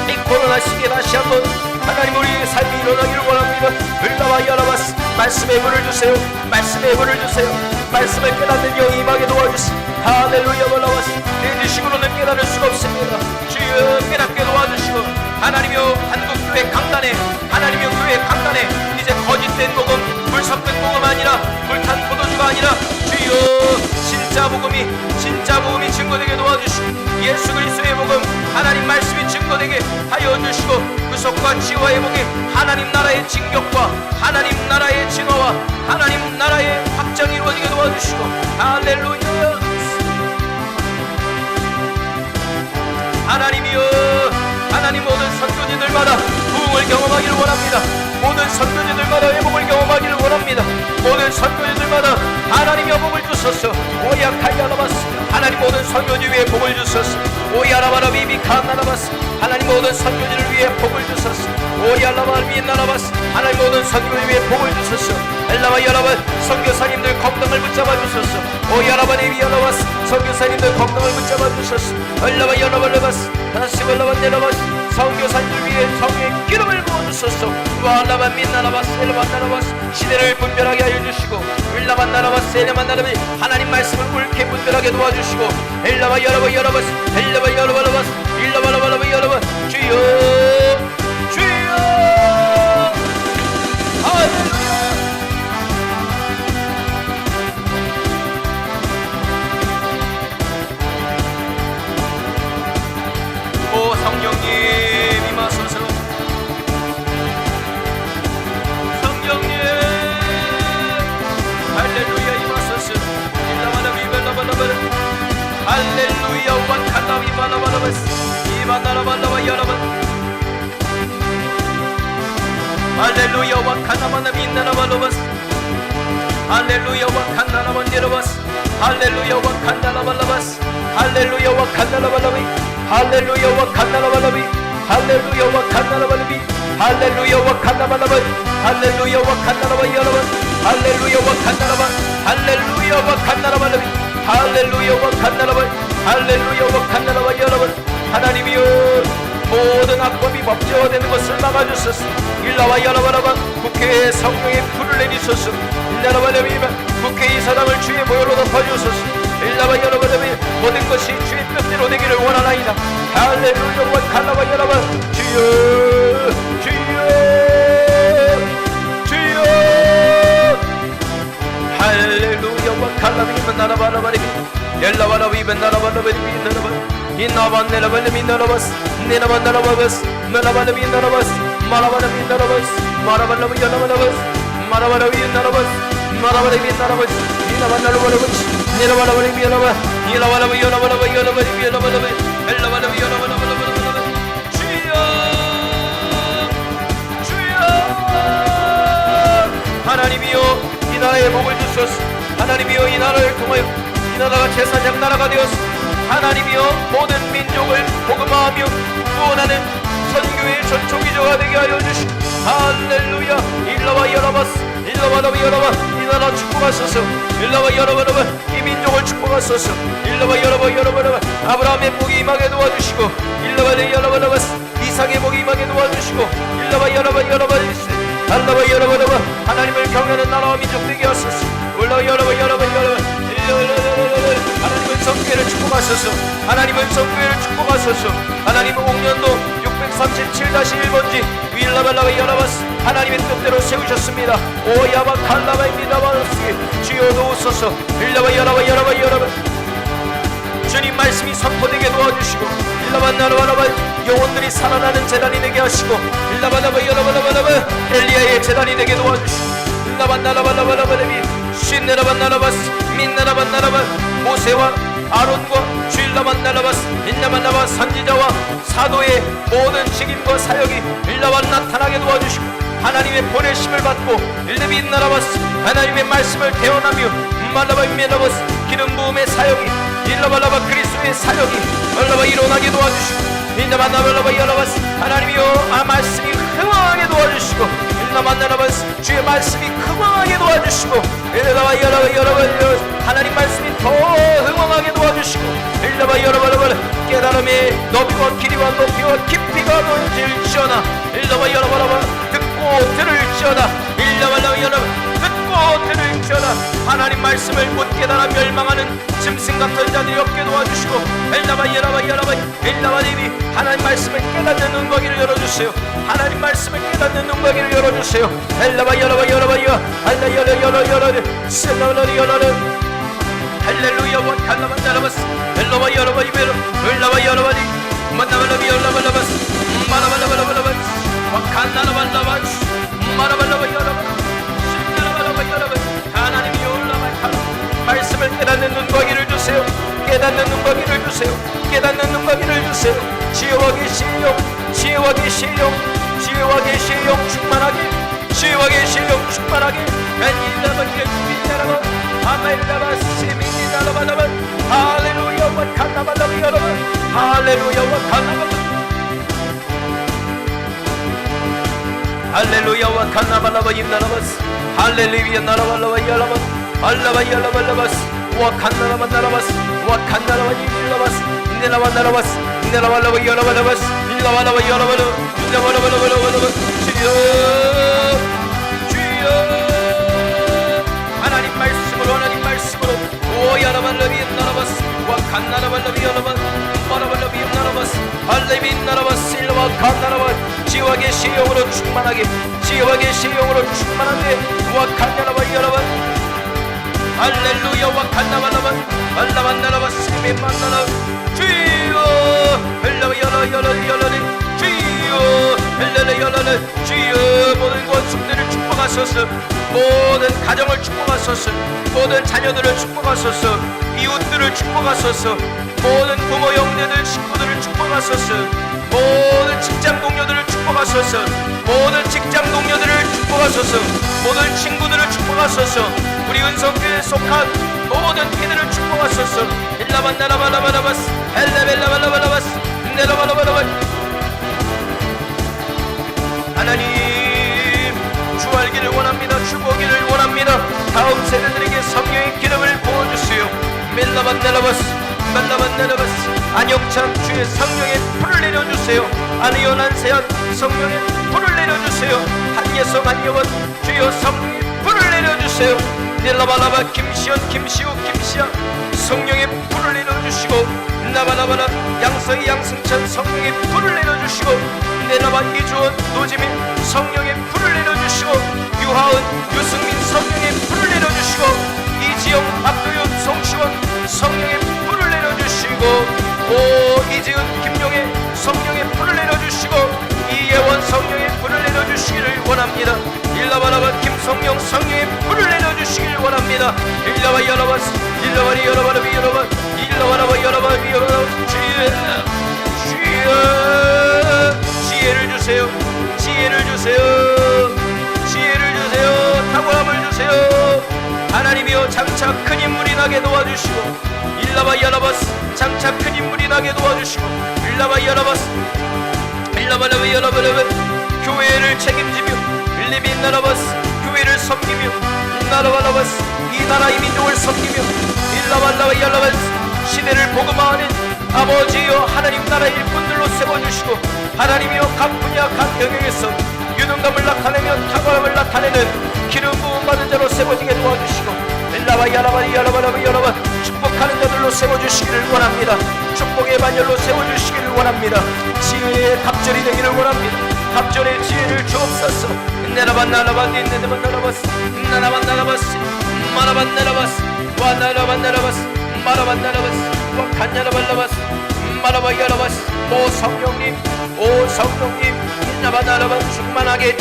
이 코로나 시기에 다시 한번 하나님 우리의 삶이 일어나기를 원합니다. 흘러와 열어봤어. 말씀의 불을 주세요. 말씀의 불을 주세요. 말씀을 깨닫는 영이 임하게 도와주세요. 할렐루야 올라왔어. 내 지식으로는 깨달을 수가 없습니다. 주여 깨닫게 도와주시고 하나님이여 한국교회 강단에 하나님이여 교회 강단에 이제 거짓된 복음 물 섞은 복음 아니라 불탄 포도주가 아니라 주여 진짜 복음이 증거되게 도와주시고 예수 그리스도의 복음 하나님 말씀이 증거되게 하여 주시고 구속과 치유와 복이 하나님 나라의 진격과 하나님 나라의 진화와 하나님 나라의 확장이 이루어지게 도와주시고 할렐루야. 하나님이여 하나님 모든 선교지들마다 부흥을 경험하기를 원합니다. 모든 선교지들마다 회복을 경험하기를 원합니다. 모든 선교지들마다 하나님이 복을 주소서. 오야카야라바스 하나님 모든 선교지 위에 복을 주소서. 오야라바라비비카나라바스 하나님 모든 선교지를 위해 복을 주소서. 오야라바비나라바스 하나님 모든 선교지 위에 복을 주소서. 엘라바 여라바 선교사님들 건강을 붙잡아 주소서. 오야라바리비야라바스 선교사님들 건강을 붙잡아 주소서. 엘라바 여라바라바스 다시 올라바 내려바스 선교사님들 위해 성령의 기름을 부어주소서. 와라바 민나라바스 엘라바나라바스 시대를 분별하게 하여 주시고 일라바나라바스 엘라바나라비 하나님 말씀을 옳게 분별하게 도와주시고 엘라바 여라바스 엘라바 여라바라바스 일라바라바라바 여라바 주여 할렐루야. 오 성령님 임하소서. 성령님 할렐루야 임하소서. 일라바라비벨라바라바라 할렐루야 완칸라비바라바라바스 이바나라발라바 여라바 할렐루야 와카나마나 민나라발로바스 할렐루야 와칸나라만 여라바스 할렐루야 와칸나라발라바스 할렐루야 와칸나라발라비 할렐루야 와칸나라발라비 할렐루야 와칸나라발라비 할렐루야 와칸나발라바 할렐루야 와칸나라바 여라바 할렐루야 와칸나라바 할렐루야 와칸나라발라비 할렐루야 와칸나라바 할렐루야 와칸나라바 여라바 하나님이여 모든 악법이 법제화되는 것을 막아주소서. 일라와 여라바라바 국회에 성령의 불을 내리소서. 일라라바라비바 국회 이 사람을 주의 모여로 덮어주소서. 일라와 여라바라비 모든 것이 주의 뜻대로 되기를 원하나이다. 할렐루야 와칸나바 여라바 주여 할렐루야 와칸나비바 나라바라바리비 엘라바라비바 나라바라바리비 나라바 이나반네라발레미 나라바스 네나반나라바스 나라발레미 나라바스 마라발레미 나라바스 마라발레미 나라바스 마라발레미 나라바스 마라발레미 나라바스 이나반나라바스 네라발레미 나라바 이라발레미 나라바라 이라발레미 나라바 엘라발레미 나라바라 주여 하나님이여 이 나라에 복을 주소서. 하나님이여 이 나라를 통하여 이 나라가 제사장 나라가 되었소. 하나님이여 모든 민족을 복음화하며 구원하는 선교의 전초기조가 되게 하여 주시고 할렐루야. 일라와 여라바스 일라와라바 여라바 이 나라 축복하소서. 일라와 여라바라바 이 민족을 축복하소서. 일라와 여라바라바 아브라함의 복이 임하게 도와주시고 일라와 여라바라바스 이삭의 복이 임하게 도와주시고 일라와 여라바라바스 알라바 여라바라바 하나님을 경외하는 나라와 민족 되게 하소서. 올라와 여라바 하나님은 성교회를 축복하소서. 하나님은 성교회를 축복하소서. 하나님은 옥년도 637-1번지 윌라발라바 여라바스 하나님의 뜻대로 세우셨습니다. 오야바 칼라바입니다바스 주여 도우소서. 윌라바 여라바 주님 말씀이 선포되게 도와주시고 일라바나라바라바 영혼들이 살아나는 재단이 되게 하시고 일라바나바 여라바라바라바 엘리야의 재단이 되게 도와주시고 일라바나라바라바라바라비 신나라바나라바스 민나라바나라바 모세와 아론과 주일라만 날라바스 인나만나바 선지자와 사도의 모든 책임과 사역이 일나만 나타나게 도와주시고 하나님의 보내심을 받고 일레비 나라바스 하나님의 말씀을 대언하며 말라바 메라바스 기름 부음의 사역이 일라발라바 그리스도의 사역이 얼라바 일어나게 도와주시고 인나만나발라바 여라바스 하나님이여 말씀이 흥황하게 도와주시고 인나만나라바스 주의 말씀이 흥황하게 도와주시고 일라바 여라바 하나님 말씀이 더 흥황하게 도와주시고 일라바 여라바 깨달음의 너비와 길이와 높이와 깊이가 넓질지어다 일라바 여라바라바 듣고 들을지어다 일라발라바 여라바 듣고 들을지어다 하나님 말씀을 못 깨달아 멸망하는 짐승 같은 자들이 없게 도와주시고 일라바 여라바 일라바님이 하나님 말씀을 깨닫는 눈거기를 열어주세요. 하나님 말씀을 깨닫는 눈거기를 열어주세요. 일라바 여라바 알라 열어 셀라바리 열어 할렐루야 원칼라만 나라바스 엘로바 여러바 이베로 을라바 여러바리 만나발라비 열라발라바스 마라발라발라발라바스 와칸나라발라바스 마라발라바 여러바 신나라발라바 여러바 하나님이 올라발칼 말씀을 깨닫는 눈거기를 주세요. 깨닫는 눈거기를 주세요. 깨닫는 눈거기를 주세요. 지혜와 계시의 영 지혜와 계시의 영 지혜와 계시의 영 충만하게 지혜와 계시의 영 충만하게 엔일라바리에 주민나라바 아멜라바스 미니나라바라바 할렐루야 와칸나발라바 여러바 할렐루야 와칸나발라 할렐루야 와칸나발라바 임나라바스 할렐루야 나라발라바 여러바 알라바 열라발라바스 와칸나라바 나라바스 와칸나라바 임나라바스 인나라바 나라바스 인나라발라바 여러바라바스 일라발라바 여러바라 일라발라발라발라발라바 주여 하나님 말씀으로 하나님 말씀으로 오 야라발라비 나라바스 와칸나라발라비 여러바 마라발라비 나라바스 할레비 나라바스 일라바 칸나라바 지혜와 계시의 영으로 충만하게 지혜와 계시의 영으로 충만하게 와칸나라바 여러바 할렐루야 와칸나발라바 알라반나라바 스미만나라 주여 헬라바 열어 주여 헬레레 열어 주여 모든 권속들을 축복하소서 모든 가정을 축복하소서 모든 자녀들을 축복하소서 이웃들을 축복하소서 모든 부모 형제들 식구들을 축복하소서 모든 직장 동료들을 축복하소서 모든 직장 동료들을 축복하소서 모든 친구들을 축복하소서 우리 은성교회에 속한 모든 피들을 축복하소서 일라반나라바라바라바스 헬레벨라발라바라바스 네라바라바라바 하나님 주 알기를 원합니다. 주 보기를 원합니다. 다음 세대들에게 성령의 기름을 부어주세요. 멜라반나라바스 말라반나라바스 안영찬 주의 성령의 불을 내려주세요. 안의원한 세안 성령의 불을 내려주세요. 한예성 한여원 주여 성령의 불을 내려주세요. 넬라발라바 김시현 김시우 김시아 성령의 불을 내려주시고 나바라바라 양서희 양승찬 성령의 불을 내려주시고 넬라바 이주원 노지민 성령의 불을 내려주시고 유하은 유승민 성령의 불을 내려주시고 이지영 박도윤 송시원 성령의 불을 내려주시고 오 이지은 김용혜 성령의 불을 내려주시고 이예원 성령의 불을 내려주시기를 원합니다. 일라바라바 김성령 성령의 불을 내려주시기를 원합니다. 일라바 여러바스 일라바리 여러바라비 여러바 일라바라바 여러바비 여러바 주여 지혜를 주세요. 지혜를 주세요. 지혜를 주세요. 탁월함을 주세요. 하나님이여 장차 큰 인물이 나게 도와주시고 일라바 여러바스 장차 큰 인물이 나게 도와주시고 일라바 여러바스 일라바라바 여러바라바 교회를 책임지며 일리빈 나라바스 교회를 섬기며 나라바라바스 이 나라의 민족을 섬기며 일라발라바 열라바스 시대를 복음화하는 아버지여 하나님 나라의 일꾼들로 세워주시고 하나님이여 각 분야 각 영역에서 유능감을 나타내며 탁월함을 나타내는 기름 부음 받은 자로 세워지게 도와주시고 일라바 야라바리 야라바라바 여러바 축복하는 자들로 세워주시기를 원합니다. 축복의 반열로 세워주시기를 원합니다. 지혜의 갑절이 되기를 원합니다. 갑절의 지혜를 주옵소서. 나라반나라반니 네데반나라바스 나라반나라바스 마라반나라바스 와나라반나라바스 마라반나라바스 와칸야라발라바스 마라바야라바스 오 성령님 오 성령님 인나바나라바 충만하게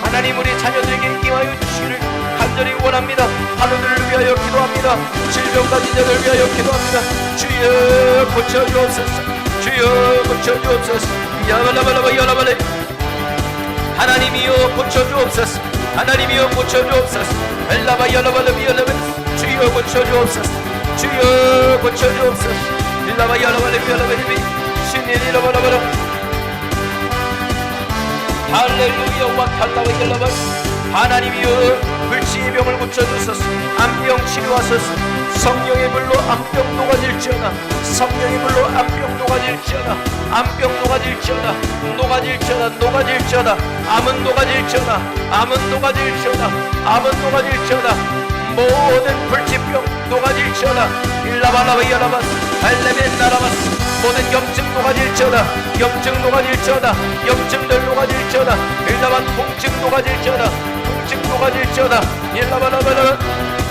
하나님 우리 자녀들에게 임하여 주시기를 간절히 간절히 원합니다. 하늘을 위하여 기도합니다. 질병 가진 자들 위하여 기도합니다. 주여 고쳐주옵소서. 주여 고쳐주옵소서. 야발라발라바 야라발레. 하나님이여 고쳐주옵소서. 하나님이여 고쳐주옵소서. 엘라바 야라발라비 야라발레. 주여 고쳐주옵소서. 주여 고쳐주옵소서. 일라바 야라발레비 야라발레비. 신인 일라바라바라. 할렐루야 와칼라바 얄라바. 하나님이여 불치의 병을 고쳐주소서. 암병 치료하소서. 성령의 불로 암병 녹아질지어다. 성령의 불로 암병 녹아질지어다. 암병 녹아질지어다. 녹아질지어다. 녹아질지어다. 암은 녹아질지어다. 암은 녹아질지어다. 암은 녹아질지어다. 모든 불치병 녹아질지어다. 일라발라바 야라바. 할레벤 나라바스. 모든 염증 녹아질지어다. 염증 녹아질지어다. 염증들 녹아질지어다. 일라바 통증 녹아질지어다. 통증 녹아질지어다. 일라발라발라.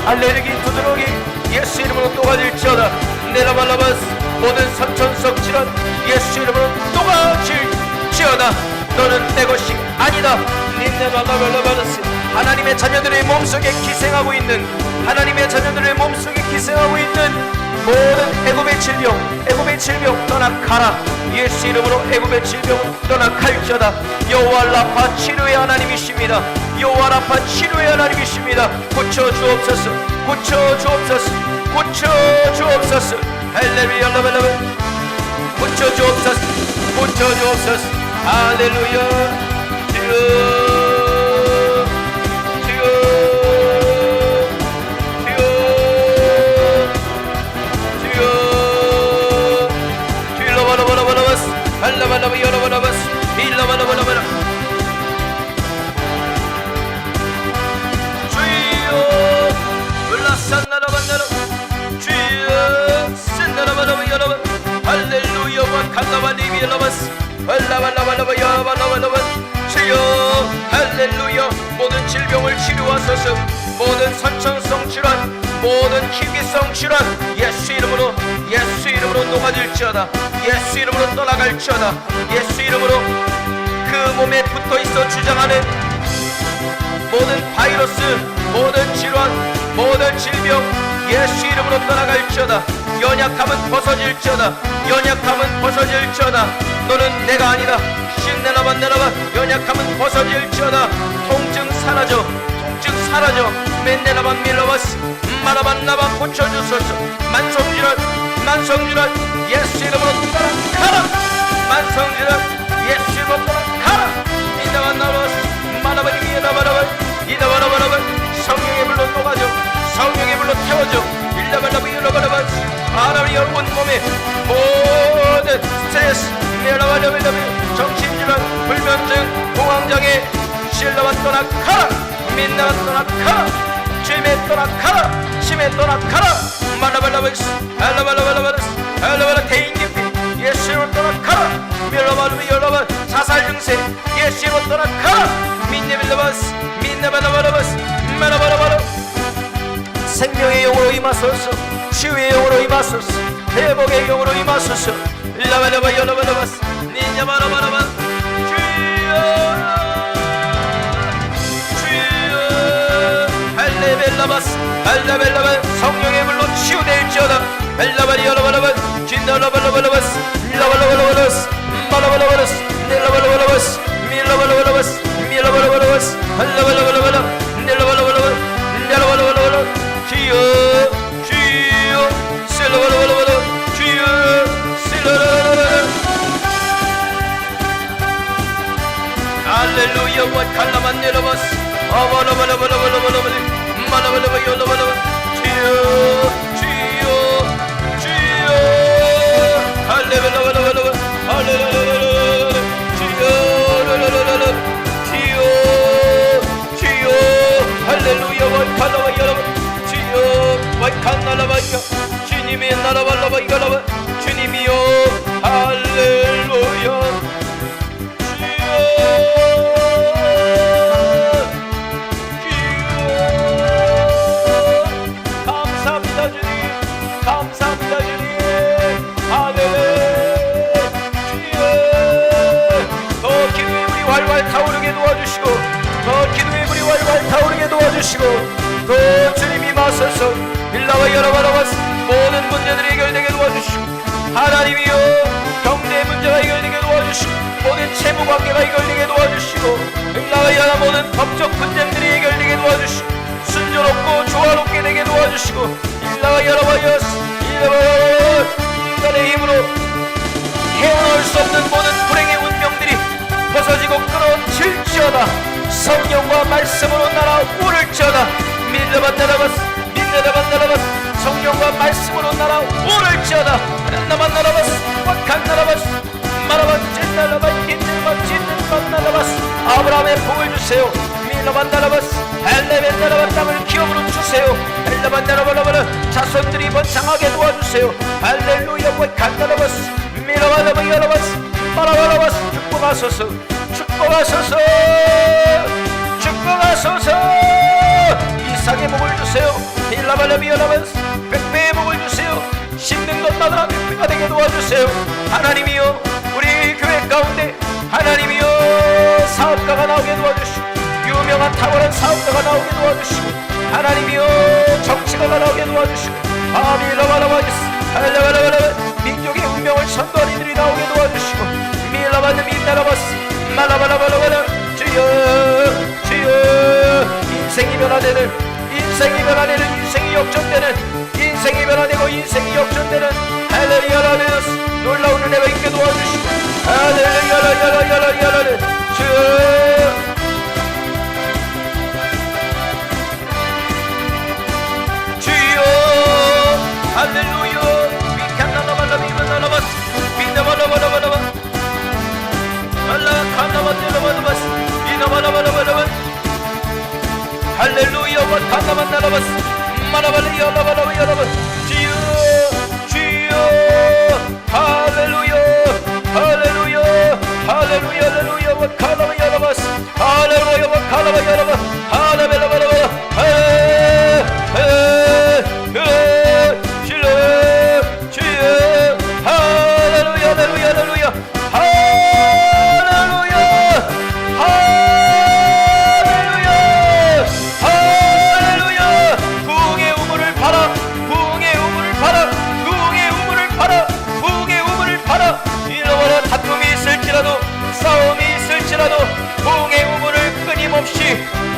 알레르기 두드러기 예수 이름으로 녹아질지어다. 네라발라바스. 모든 선천성 질환 예수 이름으로 녹아질지어다. 너는 내 것이 아니다. 닌네발라발라바스. 하나님의 자녀들의 몸속에 기생하고 있는, 하나님의 자녀들의 몸속에 기생하고 있는 모든 애굽의 질병 떠나가라. 예수 이름으로 애굽의 질병 떠나갈지어다. 여호와 라파 치료의 하나님이십니다. 여호와 라파 치료의 하나님이십니다. 고쳐주옵소서. 고쳐주옵소서. 고쳐주옵소서. 할렐루야 라발라발. 고쳐주옵소서. 고쳐주옵소서. 할렐루야. 주여 발라발라바 여라발라바스. 일라발라발라발라. 주여 울라산나라반나라. 주여 센나라발라바 여라바. 할렐루야 와칼라발리비 여라바스. 발라발라발라바 여라발라발라바. 주여 할렐루야. 모든 질병을 치료하소서. 모든 선천성 질환, 모든 희귀성 질환 예수 이름으로, 예수 이름으로 녹아질지어다. 예수 이름으로 떠나갈지어다. 예수 이름으로 그 몸에 붙어있어 주장하는 모든 바이러스, 모든 질환, 모든 질병 예수 이름으로 떠나갈지어다. 연약함은 벗어질지어다. 연약함은 벗어질지어다. 너는 내가 아니다. 신내나만 내나만. 연약함은 벗어질지어다. 통증 사라져. 통증 사라져. 맨내나만 밀러버스. 마라반나반 고쳐주소서. 만성질환, 만성질환 예수 이름으로 떠나가라. 만성질환 예수 이름으로 떠나가라. 이다만 나버스. 마라바니 이다바라바. 이다바라바라바. 성령의 불로 녹아져. 성령의 불로 태워져. 일다발라바 일라바라바. 하나님 여러분 몸에 모든 스트레스, 메라바라바라바, 정신질환, 불면증, 공황장애 실라바 떠나가라. 민나가 떠나가라. 죄에 떠나가라. 심에 떠나가라. 말라발라바스. 알라발라발라바스. 알라발라 대인기피 예수로 떠나가라. 밀라바르비 열라바. 자살 증세 예수로 떠나가라. 민네빌라바스. 민네발라바라바스. 말라바라바라. 생명의 영으로 임하소서. 치유의 영으로 임하소서. 회복의 영으로 임하소서. 일라발라바 열라발라바스. 니냐바라바라바. 벨라바스. 알라벨라바. 성령의 물로 치유될지어다. 벨라바리 여라바라바. 진달라발라발라바스. 밀라발라발라바스. 말라발라바라스. 닐라발라발라바스. 밀라발라발라바스. 밀라발라발라바스. 알라발라발라발라. 닐라발라발라바. 닐라발라발라발라. 주여 주여 실라발라발라발라. 주여 실라발라발라. 할렐루야 와칼라만 닐라바스. 아발라발라발라발라발라. 말라발라바 열라발라바. 주여 주여 주여. 할렐루야 할렐루야. 주여 랄랄랄라. 주여 주여. 할렐루야 와이칸나바 열라바. 주여 와이칸나라바이카. 주님의 나라발라바 이가라바. 주님이여 할렐루야. 더 기도의 불이 활활 타오르게 도와주시고 또 주님이 마셔서 일나와 여러바라바스 모든 문제들이 해결되게 도와주시고, 하나님이여 경제 문제가 해결되게 도와주시고, 모든 채무관계가 해결되게 도와주시고, 일나와 여러 모든 법적 분쟁들이 해결되게 도와주시고, 순조롭고 조화롭게 되게 도와주시고, 일나와 여러바여스 인간의 힘으로 헤어나올 수 없는 모든 불행의 운명들이 벗어지고 끊어질지어다. 성령과 말씀으로 날아오를지어다. 밀려반나라바스 밀려반나라바스 성령과 말씀으로 날아오를지어다. 나만나라바스 꽉한나라바스 마라반찐나라바 찐들만찐들만나라바스 아브라함의 복을 주세요. 밀려반나라바스 엘레벤나라바 땅을 기업으로 주세요. 엘레반나라바라바라 자손들이 번창하게 도와주세요. 할렐루야. 꽉한나라바스 밀려반나라바 여러바스 마라바라바스 축복하소서 축복하소서 축복하소서. 이상의 복을 주세요. 일라발라비여라바스 백배의 복을 주세요. 심는 것마다 백배가 되게 도와주세요. 하나님이여 우리 교회 가운데 하나님이여 사업가가 나오게 도와주시고, 유명한 탁월한 사업가가 나오게 도와주시고, 하나님이여 정치가가 나오게 도와주시고, 아밀라바라바스 할라바라바라 민족의 운명을 선도하는 이들이 나오게 도와주시고, 밀라바드 밀라라바스 말라바라바라바라 주여 주여. 인생이 변화되는 인생이 변화되는 인생이 역전되는 인생이 변화되고 인생이 역전되는 할렐루야. 놀라운 은혜가 있게 도와주시고, 할렐루야 주여 주여 할렐루야. 위칸나나발라비바나라바스 비나발라바라바라바 알라칸나바데라바라바스 비나발라바라바라바 할렐루야. 와칸나만나라바스 마라발리야라바라바야라바스 주여 주여 할렐루야 할렐루야 할렐루야 할렐루야. 와칸나바야라바스 할렐루야 와칸나바야라바 할렐루야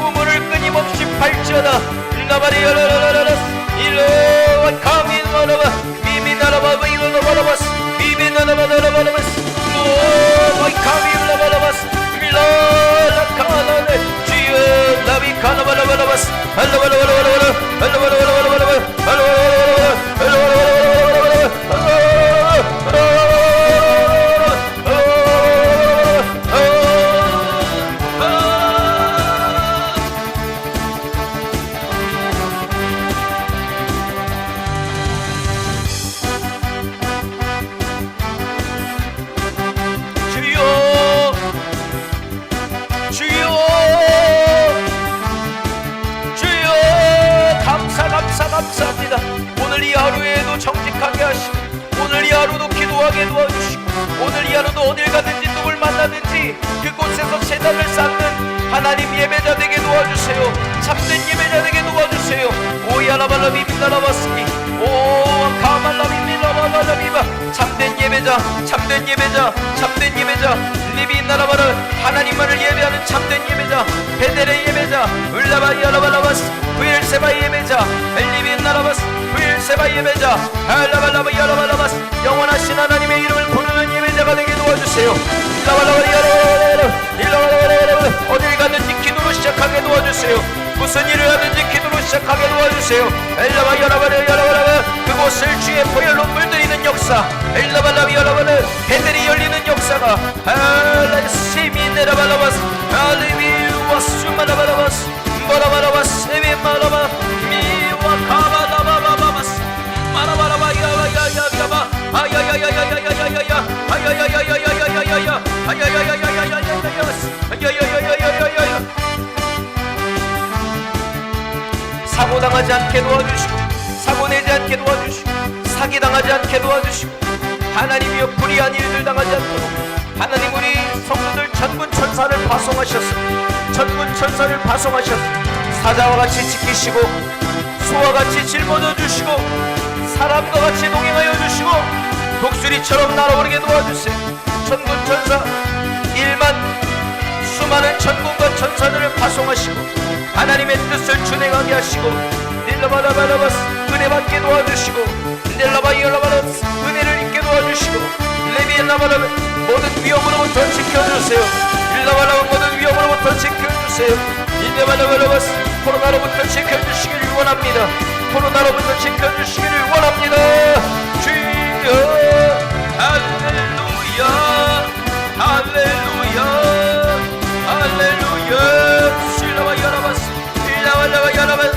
우물을 끊임없이 발지어다. 나바리야라라라라스 일로와 카미나라바 미미나라바 이로나바라바스 미미나라바라바라바스 오와이 카미나라바라바스 밀라라카나네 주여 나비카나바라바라바스 할라바라바라바라 할라바라바라바라바라 할라바라바라바라 감사합니다. 오늘 이 하루에도 정직하게 하시고, 오늘 이 하루도 기도하게 도와주시고, 오늘 이 하루도 어딜 가든지 누굴 만나든지 그곳에서 제단을 쌓는 하나님 예배자 되게 도와주세요. 참된 예배자 되게 도와주세요. 오야라발라비 민나라바스니 오 카말라비 민나라발라비바 참된 예배자 참된 예배자 참된 예배자 리비나라바라 하나님만을 예배하는 참된 예배자 베델의 예배자 울라바이야라발라바스 부엘세바의 예배자 엘리비나라바스 부엘세바의 예배자 알라발라바이야라발라바스 영원하신 하나님의 이름을 부르는 예배자가 되게 도와주세요. 어딜 가든지 기도로 시작하게 도와주세요. 무슨 일을 하든지 기도로 시작하게 도와주세요. 엘라바야라바야라바라 그곳을 주의 보혈로 물들이는 역사 엘라발라비야라바라 배들이 열리는 역사가 알라시미네라발라바스 알리비와스마라바라바스 마라바라바스 에비마라바 미와카바라바바바바스 마라바라바야야야야야바 아야야야야야야야야야 아야야야야야야야야 아야야야야야야야야야야야야야야야야야 사고당하지 않게 도와주시고 사고내지 않게 도와주시고 사기당하지 않게 도와주시고 하나님이여 불의한 일들 당하지 않도록 하나님 우리 성도들 전군천사를 파송하셨습니다. 전군천사를 파송하셨습니다. 사자와 같이 지키시고 소와 같이 짊어져 주시고 사람과 같이 동행하여 주시고 독수리처럼 날아오르게 도와주세요. 천군 천사 1만 수많은 천군과 천사들을 파송하시고 하나님의 뜻을 준행하게 하시고 닐라바라바라바스 은혜 받게 도와주시고 닐라바이얼라바라스 은혜를 입게 도와주시고 레비엘라바라바 모든 위험으로부터 지켜주세요. 닐라바라바 모든 위험으로부터 지켜주세요. 닐라바라바라바스 코로나로부터 지켜주시기를 원합니다. 코로나로부터 지켜주시기를 원합니다. 주여 할렐루야 할렐루야 할렐루야 실라바야라바스 실라바야라바스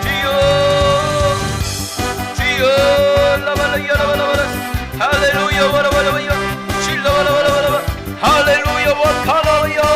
주여 주여 라바라야라바라바스 할렐루야 와라바라바야 실라바라바라바라 할렐루야 와카라바야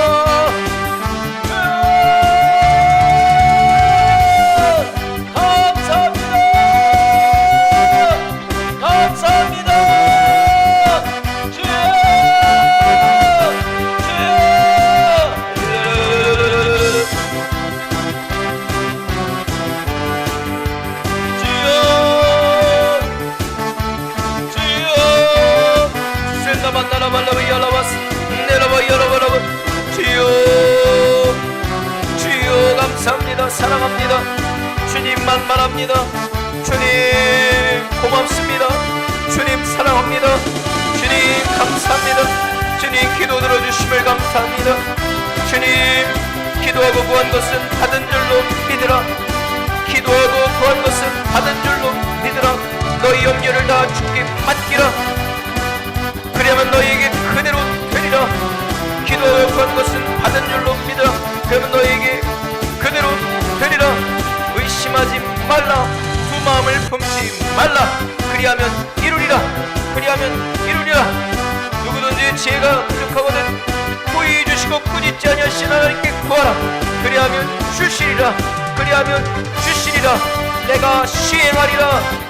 주여 감사합니다. 사랑합니다. 주님만 말합니다. 주님 고맙습니다. 주님 사랑합니다. 주님 감사합니다. 주님 기도 들어주심을 감사합니다. 주님 기도하고 구한 것은 받은 줄로 믿으라. 기도하고 구한 것은 받은 줄로 믿으라. 너희 염려를 다 주께 맡기라. 그리하면 너희에게 그대로 되리라. 기도하여 구한 것은 받은 줄로 믿으라. 그러면 너희에게 그대로 되리라. 의심하지 말라. 두 마음을 품지 말라. 그리하면 이루리라. 그리하면 이루리라. 누구든지 지혜가 부족하거든 호의해 주시고 꾸짖지 아니하신 하나님께 구하라. 그리하면 주시리라. 그리하면 주시리라. 내가 시행하리라.